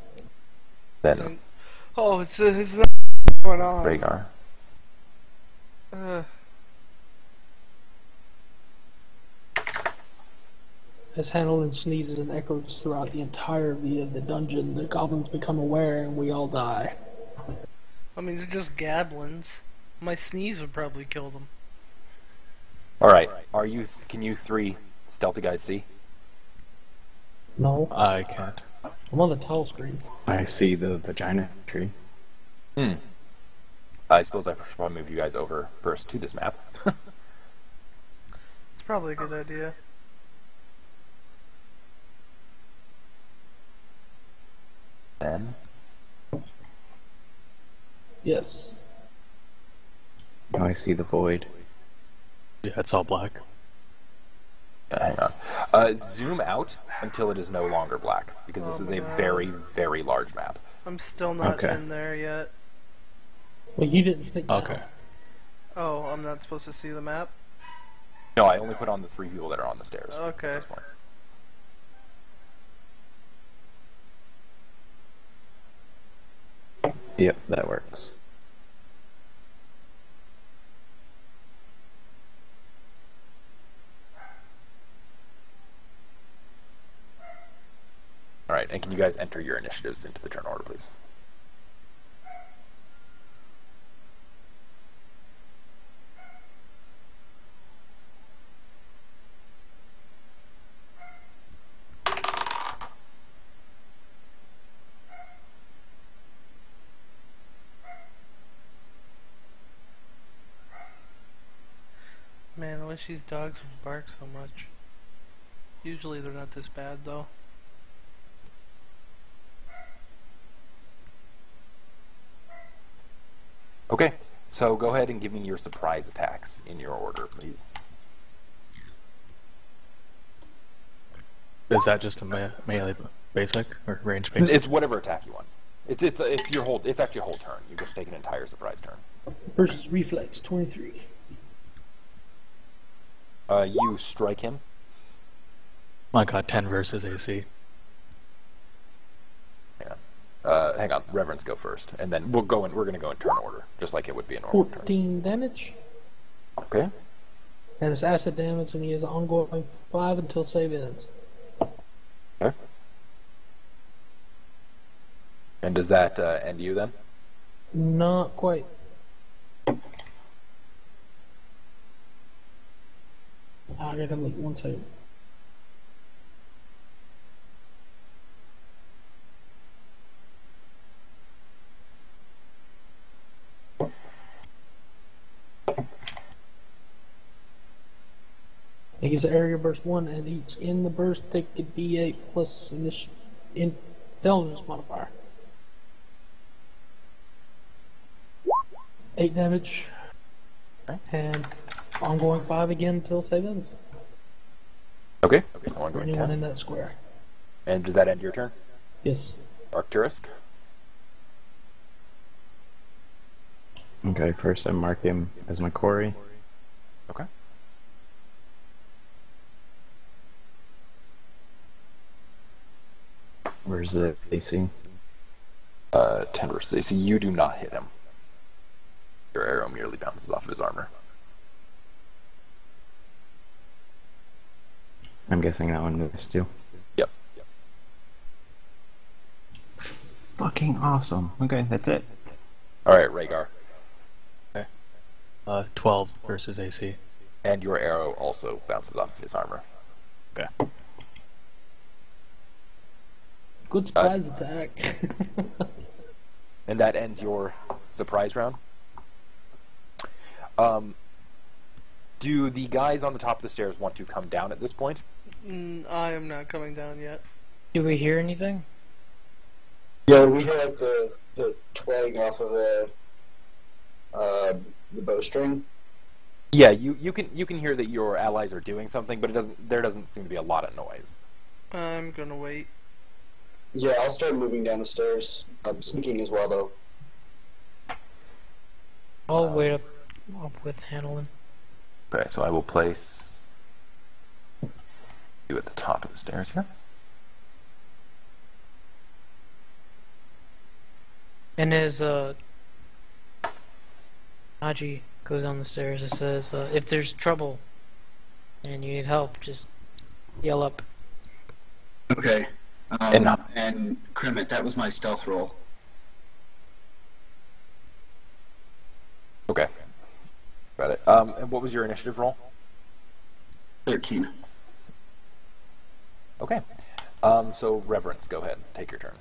Then Oh, it's not going on. Rhaegar. As Hanolin sneezes and echoes throughout the entirety of the dungeon, the goblins become aware and we all die. I mean, they're just gablins. My sneeze would probably kill them. All right. Are you? Can you 3 stealthy guys see? No, I can't. I'm on the tile screen. I see the vagina tree. I suppose I should probably move you guys over first to this map. It's probably a good idea. Then Yes. Now I see the void. Yeah, it's all black. hang on. Zoom out until it is no longer black, because this Oh is my a God. very, very large map. I'm still not Okay. in there yet. Well, you didn't sneak down. Okay. Oh, I'm not supposed to see the map? No, I only put on the 3 people that are on the stairs. Okay. At this point. Yep, that works. All right, and can you guys enter your initiatives into the turn order, please? Man, I wish these dogs would bark so much. Usually they're not this bad, though. Okay, so go ahead and give me your surprise attacks in your order, please. Is that just a melee basic or range basic? It's whatever attack you want. It's your whole. It's actually a whole turn. You get to take an entire surprise turn. Versus reflex, 23. You strike him. I got 10 versus AC. Hang on, Reverends go first, and then we're going to go in turn order, just like it would be a normal turn. 14 damage. Okay. And it's acid damage, and he has ongoing 5 until save ends. Okay. And does that end you then? Not quite. I gotta make one save. It gets area burst 1, and each in the burst take a d8 plus intelligence modifier. 8 damage. Okay. And ongoing 5 again until save ends. Okay. So For ongoing anyone 10. in that square. And does that end your turn? Yes. Arcturus? Okay, first I mark him as my quarry. Okay. Where's the AC? 10 versus AC. You do not hit him. Your arrow merely bounces off his armor. I'm guessing that one missed too. Yep. Fucking awesome. Okay, that's it. Alright, Rhaegar. 12 versus AC. And your arrow also bounces off his armor. Okay. Good surprise attack. And that ends your surprise round. Do the guys on the top of the stairs want to come down at this point? I am not coming down yet. Do we hear anything? Yeah, we hear like the twang off of the bowstring. Yeah, you can hear that your allies are doing something, but there doesn't seem to be a lot of noise. I'm gonna wait. Yeah, I'll start moving down the stairs. I'm sneaking as well, though. I'll wait up with Hanolin. Okay, so I will place you at the top of the stairs here. And as Haji goes down the stairs, it says, if there's trouble and you need help, just yell up. Okay. And Crimit, that was my stealth roll. Okay. Got it. And what was your initiative roll? 13. Okay. So Reverence, go ahead. Take your turn.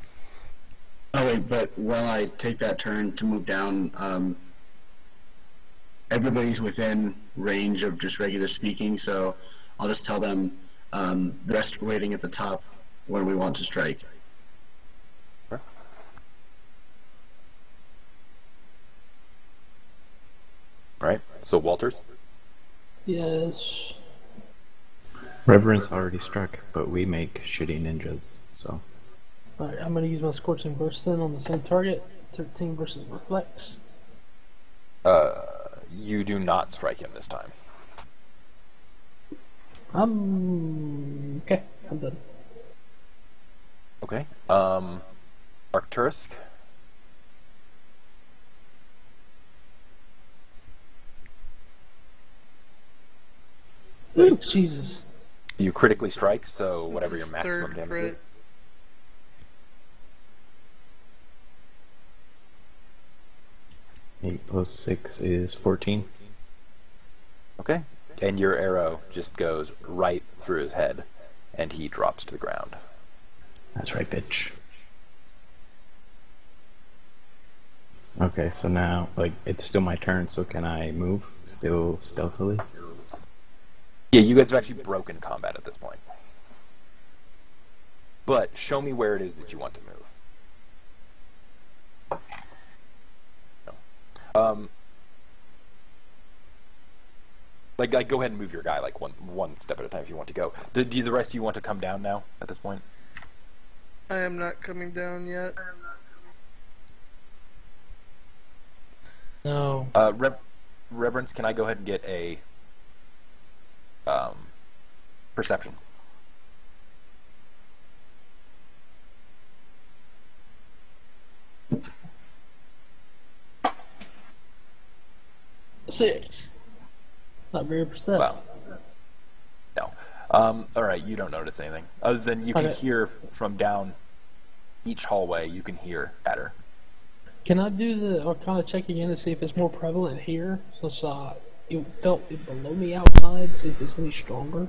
Oh wait, but while I take that turn to move down, everybody's within range of just regular speaking, so I'll just tell them the rest are waiting at the top when we want to strike. Sure. Right. So Walters? Yes. Reverence already struck, but we make shitty ninjas, so. Alright, I'm gonna use my Scorching Burst then on the same target. 13 versus Reflex. You do not strike him this time. Okay, I'm done. Okay. Arcturus? Ooh, Jesus. You critically strike, so whatever It's your his maximum third damage crit. is. Eight plus 6 is 14. Okay. And your arrow just goes right through his head, and he drops to the ground. That's right, bitch. Okay, so now, like, it's still my turn, so can I move still stealthily? Yeah, you guys have actually broken combat at this point. But show me where it is that you want to move. No. Like, go ahead and move your guy, like, one step at a time if you want to go. Do the rest of you want to come down now, at this point? I am not coming down yet. No. Reverence, can I go ahead and get a perception? Six. Not very perceptive. Well, no. Alright, you don't notice anything. Other than you can hear from down each hallway, you can hear Adder. Can I do the Arcana check again to see if it's more prevalent here? Since it felt it below me outside, see if it's any stronger?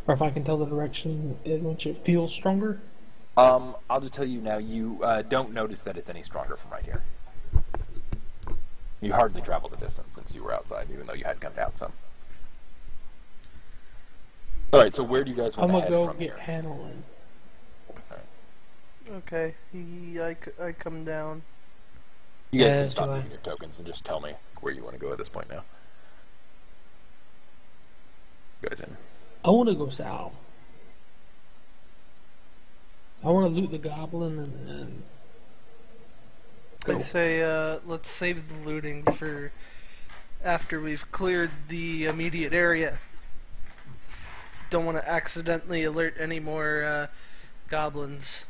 Or if I can tell the direction in which it feels stronger? I'll just tell you now, you don't notice that it's any stronger from right here. You hardly traveled the distance since you were outside, even though you had come down some. All right. So where do you guys want I'm to gonna head go from get here? Hanolin. Okay, I come down. You guys Yeah, can stop do I. using your tokens and just tell me where you want to go at this point now. You guys in? I want to go south. I want to loot the goblin and I go. say, let's save the looting for after we've cleared the immediate area. Don't want to accidentally alert any more goblins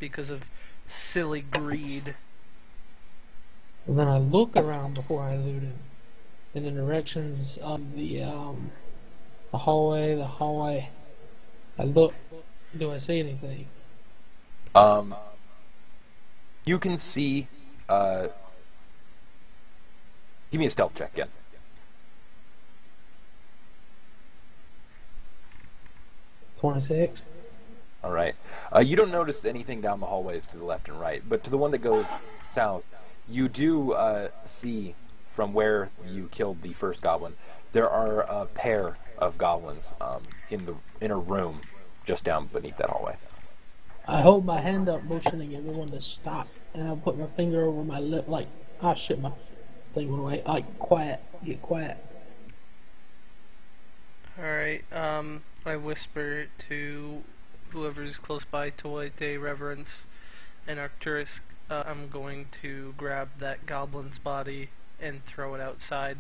because of silly greed. And then I look around before I loot it. In the directions of the hallway. I look. Do I see anything? You can see. Give me a stealth check again. 26. All right. You don't notice anything down the hallways to the left and right, but to the one that goes south, you do see from where you killed the first goblin. There are a pair of goblins in a room just down beneath that hallway. I hold my hand up, motioning everyone to stop, and I put my finger over my lip, like, ah, shit, my thing went away. Like, quiet, get quiet. Alright, I whisper to whoever's close by, Toite, Reverence, and Arcturus, I'm going to grab that goblin's body and throw it outside.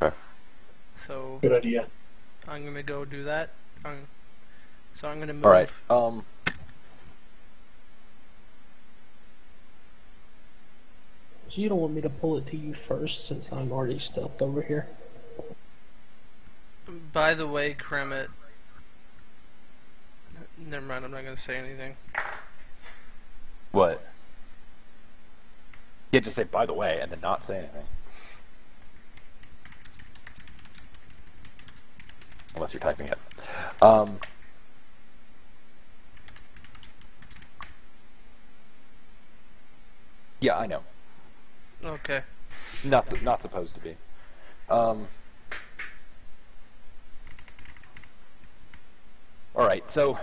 Okay. So, Good idea. I'm gonna go do that. So I'm gonna move. All right. So you don't want me to pull it to you first, since I'm already stealthed over here? By the way, Kremet. Never mind, I'm not gonna say anything. What? You had to say by the way and then not say anything. Unless you're typing it. Yeah, I know. Okay. Not supposed to be. Alright, so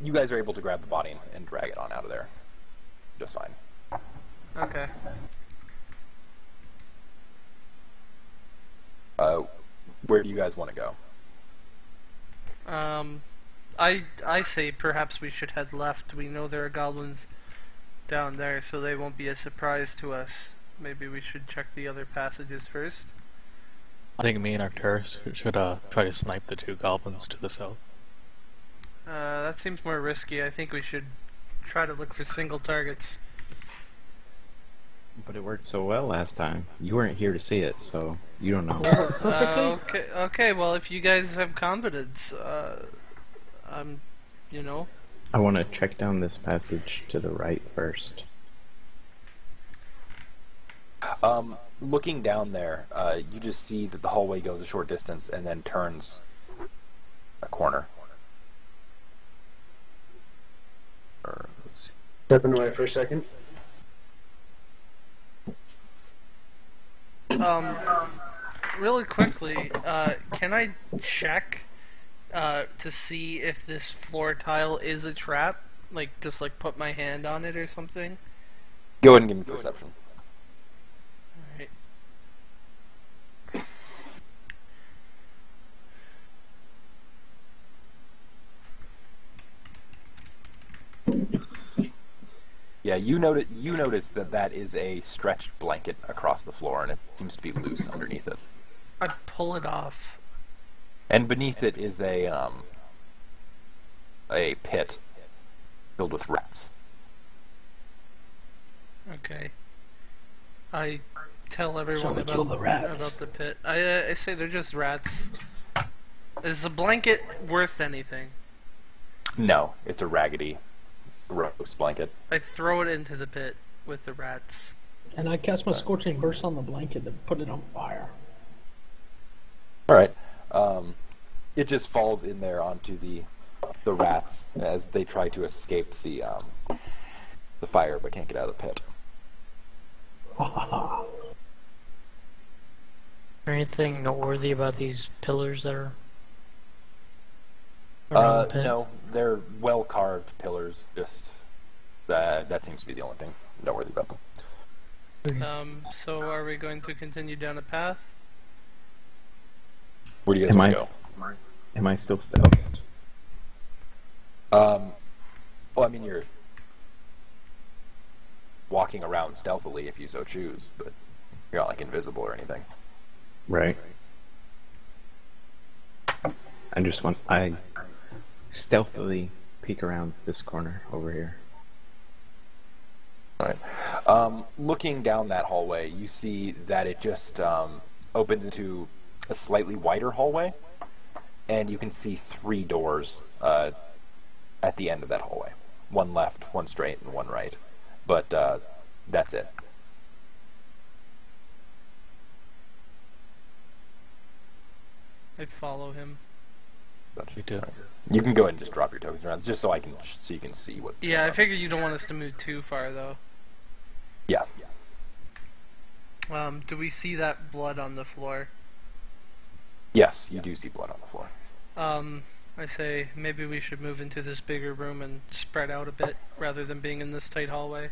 you guys are able to grab the body and drag it on out of there. Just fine. Okay. Where do you guys want to go? I say perhaps we should head left. We know there are goblins down there, so they won't be a surprise to us. Maybe we should check the other passages first. I think me and Arcturus should try to snipe the two goblins to the south. That seems more risky. I think we should try to look for single targets. But it worked so well last time. You weren't here to see it, so you don't know. Okay, well, if you guys have confidence, I'm, you know. I want to check down this passage to the right first. Looking down there, you just see that the hallway goes a short distance and then turns a corner. Stepping away for a second. Really quickly, can I check to see if this floor tile is a trap? Like, just like put my hand on it or something? Go ahead and give me perception. Alright. Yeah, you notice that is a stretched blanket across the floor, and it seems to be loose underneath it. I pull it off. And beneath it is a pit filled with rats. Okay. I tell everyone So we kill the rats. about the pit. I say they're just rats. Is the blanket worth anything? No, it's a raggedy, gross blanket. I throw it into the pit with the rats. And I cast my Scorching Burst on the blanket to put it on fire. Alright. It just falls in there onto the rats as they try to escape the fire but can't get out of the pit. Ha ha ha. there anything noteworthy about these pillars that are around the pit? No, they're well carved pillars. Just that seems to be the only thing noteworthy about them. So are we going to continue down a path? Where do you guys want to go? Am I still stealthed? Well, I mean, you're walking around stealthily if you so choose, but you're not like invisible or anything. Right. I stealthily peek around this corner over here. Right. Looking down that hallway, you see that it just opens into a slightly wider hallway, and you can see 3 doors at the end of that hallway. One left, one straight, and one right. But that's it. I follow him. Me too. You can go ahead and just drop your tokens around, just so you can see what. Yeah, I figure you don't want us to move too far, though. Yeah. Do we see that blood on the floor? Yes, you do see blood on the floor. I say maybe we should move into this bigger room and spread out a bit rather than being in this tight hallway.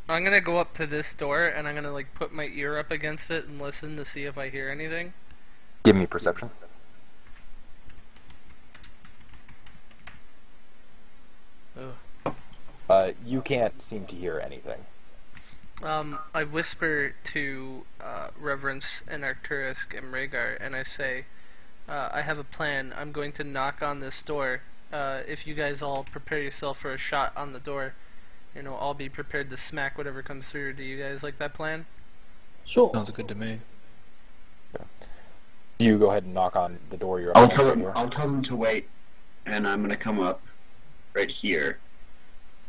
I'm gonna go up to this door and I'm gonna like put my ear up against it and listen to see if I hear anything. Give me perception. You can't seem to hear anything. I whisper to Reverence and Arcturus and Rhaegar, and I say, I have a plan. I'm going to knock on this door. If you guys all prepare yourself for a shot on the door, you know, I'll be prepared to smack whatever comes through. Do you guys like that plan? Sure. Sounds good to me. You go ahead and knock on the door. I'll tell them to wait, and I'm gonna come up right here,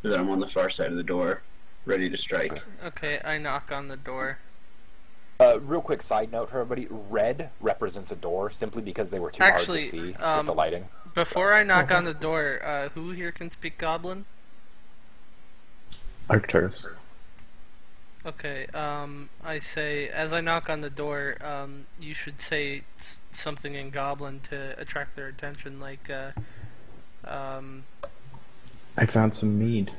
so that I'm on the far side of the door, ready to strike. Okay, I knock on the door. Real quick side note for everybody: red represents a door simply because they were too Actually, hard to see with the lighting. Before I knock on the door, who here can speak Goblin? Arcturus. Okay, I say, as I knock on the door, you should say something in Goblin to attract their attention, like, I found some mead.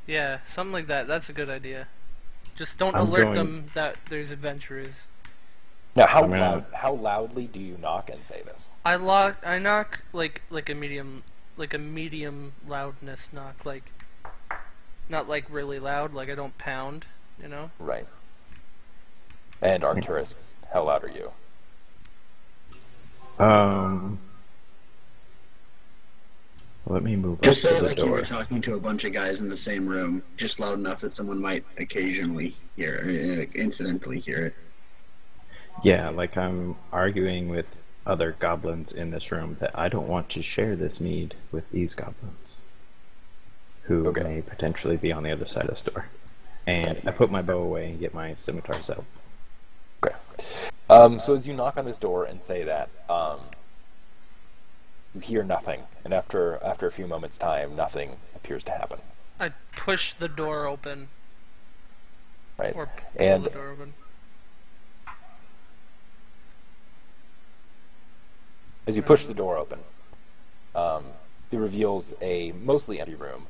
yeah, something like that. That's a good idea. Just don't alert them that there's adventurers. Now, how loudly do you knock and say this? I knock like a medium loudness knock, like not like really loud, like I don't pound, you know? Right. And Arcturus, how loud are you? Let me move Just up say to the like you door. were talking to a bunch of guys in the same room, just loud enough that someone might occasionally hear it, incidentally hear it. Yeah, like I'm arguing with other goblins in this room that I don't want to share this mead with these goblins, who may potentially be on the other side of the door. And I put my bow away and get my scimitars out. Okay. So as you knock on this door and say that, you hear nothing, and after a few moments' time, nothing appears to happen. I push the door open. Right. Or pull And the door open. as you push the door open, it reveals a mostly empty room,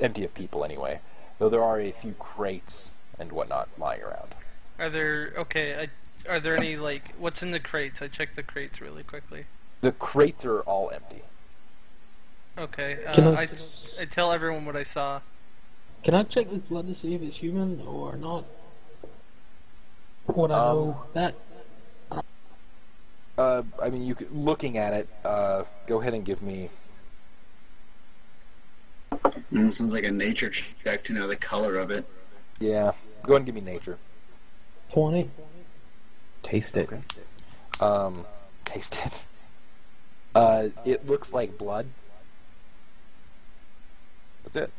empty of people anyway, though there are a few crates and whatnot lying around. Are there any, like, what's in the crates? I checked the crates really quickly. The crates are all empty. Okay, Can I tell everyone what I saw. Can I check this blood to see if it's human or not? Would I know that? I mean, looking at it, go ahead and give me. Sounds like a nature check to know the color of it. Yeah, go ahead and give me nature. 20. Taste it. Taste it. It looks like blood. That's it.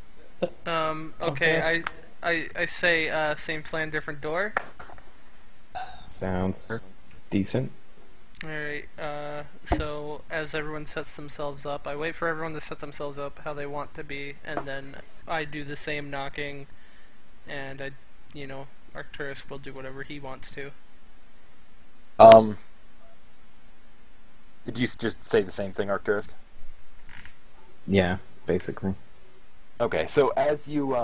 Okay, I say, same plan, different door. Sounds decent. Alright, so as everyone sets themselves up, I wait for everyone to set themselves up how they want to be, and then I do the same knocking and Arcturus will do whatever he wants to. Do you just say the same thing, Arcturus? Yeah, basically. Okay, so as you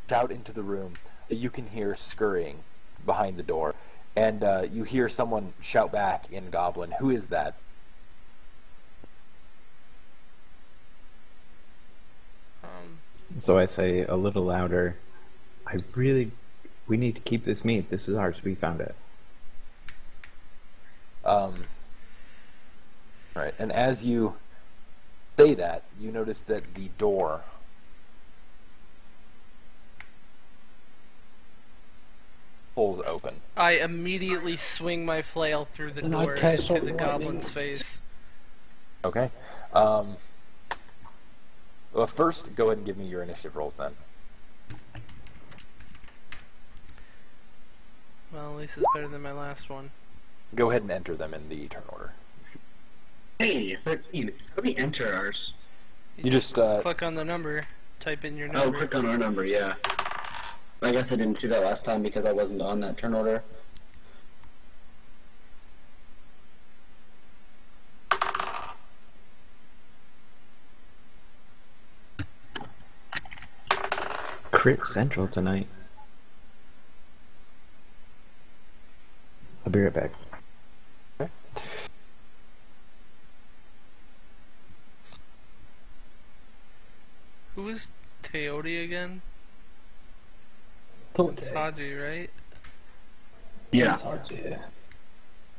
shout into the room, you can hear scurrying behind the door, and you hear someone shout back in Goblin. Who is that? So I say a little louder, we need to keep this meat. This is ours. We found it. Right, and as you say that, you notice that the door pulls open. I immediately swing my flail through the And I door cast into the lightning. goblin's face. Okay. Well, first, go ahead and give me your initiative rolls then. Well, at least it's better than my last one. Go ahead and enter them in the turn order. Hey, 13. How do we enter ours? You just click on the number, type in your number. Oh, click on our number, yeah. I guess I didn't see that last time because I wasn't on that turn order. Crit Central tonight. I'll be right back. Who is Teodi again? Tote. Haji, right? Yeah. It's hard to.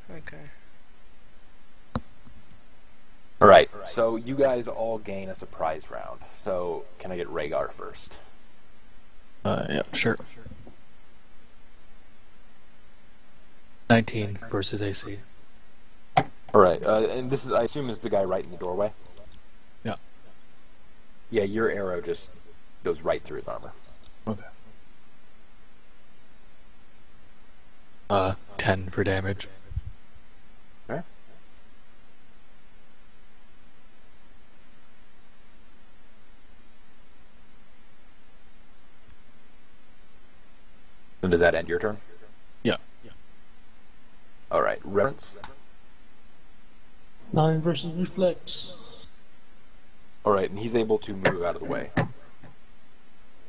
Okay. Alright, so you guys all gain a surprise round. So, can I get Rhaegar first? Yeah, sure. 19 versus AC. Alright, and this is, I assume, is the guy right in the doorway? Yeah. Yeah, your arrow just goes right through his armor. Okay. 10 for damage. Okay. And does that end your turn? Yeah. Alright, Reverence. 9 versus reflex. Alright, and he's able to move out of the way.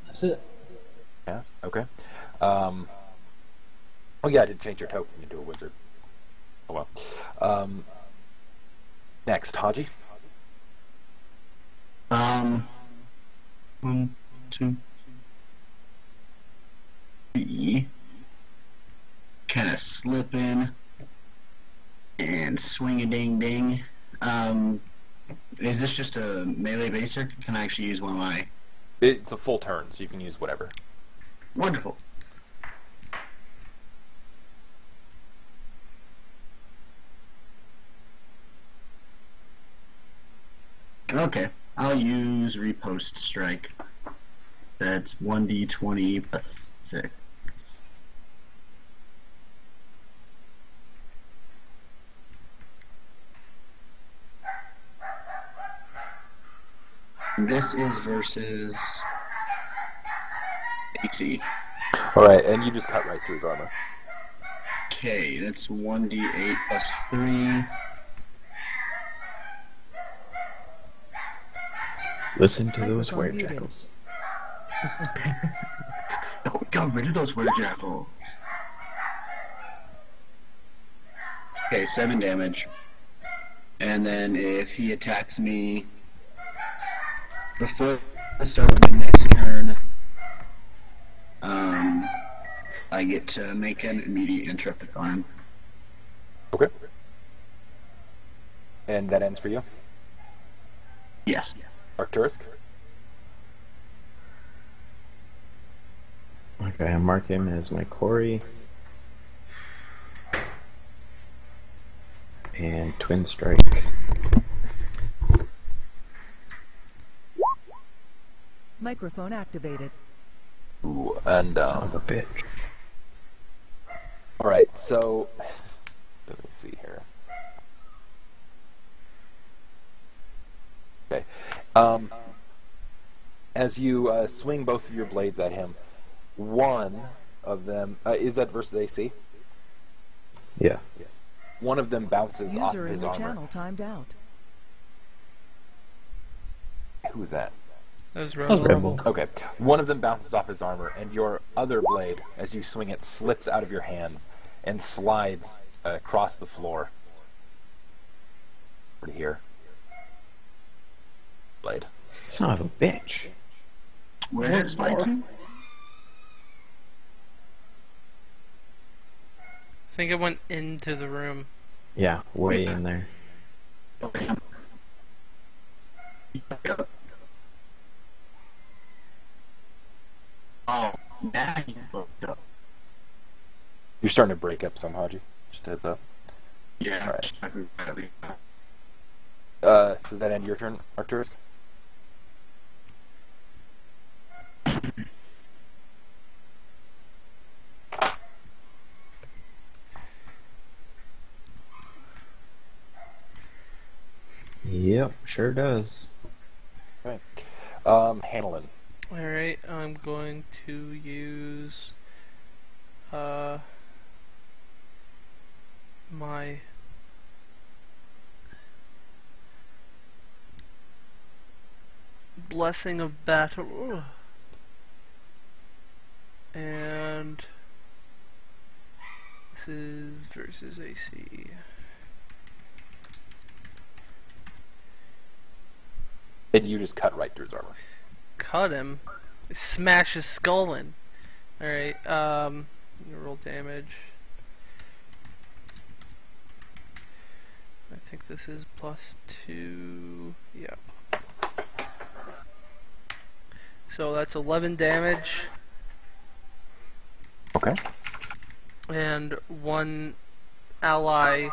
That's it. Yes, okay. Oh yeah, I did change your token into a wizard. Oh well. Next, Haji. 1, 2, 3. Kind of slip in and swing a ding ding. Is this just a melee base, or can I actually use one of my? It's a full turn, so you can use whatever. Wonderful. Okay, I'll use Repost Strike. That's 1d20 plus 6. This is versus AC. Alright, and you just cut right through his armor. Okay, that's 1d8 plus 3. Listen to those werejackals. No, got rid of those werejackals. Okay, 7 damage. And then if he attacks me before the start of my next turn, I get to make an immediate interrupt on him. Okay. And that ends for you? Yes. Arcturus? Okay, I mark him as my quarry. And Twin Strike. Microphone activated. Ooh, and, Son of a bitch. Alright, so... Let me see here. Okay. As you swing both of your blades at him, One of them is that versus AC. Yeah. One of them bounces off User in his your armor. channel timed out. Who is that? That was That was Rebel. Rebel. Okay. One of them bounces off his armor, and your other blade, as you swing it, slips out of your hands and slides across the floor. Over to here. Blade. Son of a bitch. Where did it slide to? I think it went into the room. Yeah, way in there. Okay. Oh, now he's fucked up. You're starting to break up some, Haji. Just a heads up. Yeah. Alright. I could badly. Does that end your turn, Arcturus? Yep, sure does. Right. Hanolin. Alright, I'm going to use my Blessing of Battle. And this is versus AC. And you just cut right through his armor. Cut him. Smash his skull in. Alright, roll damage. I think this is +2. Yeah. So that's 11 damage. Okay. And one ally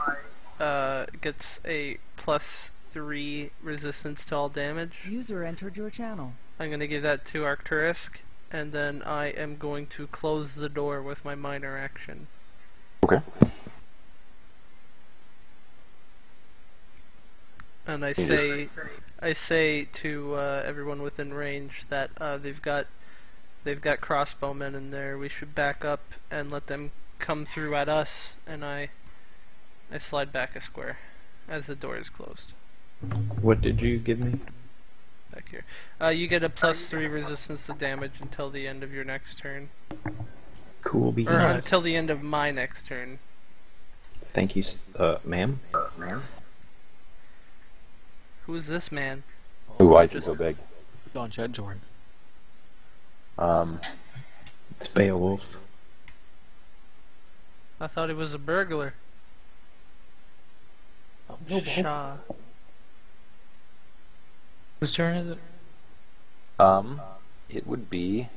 gets a +3 resistance to all damage. User entered your channel. I'm going to give that to Arcturus, and then I am going to close the door with my minor action. Okay. And I say to everyone within range that they've got crossbowmen in there. We should back up and let them come through at us. And I slide back a square as the door is closed. What did you give me? Back here. You get a +3 resistance to damage until the end of your next turn, Cool beans. or until the end of my next turn. Thank you, ma'am. Who is this man? Ooh, why is he so big? Don Jedjorn. It's Beowulf. I thought he was a burglar. No, Shaw. Whose turn is it? It would be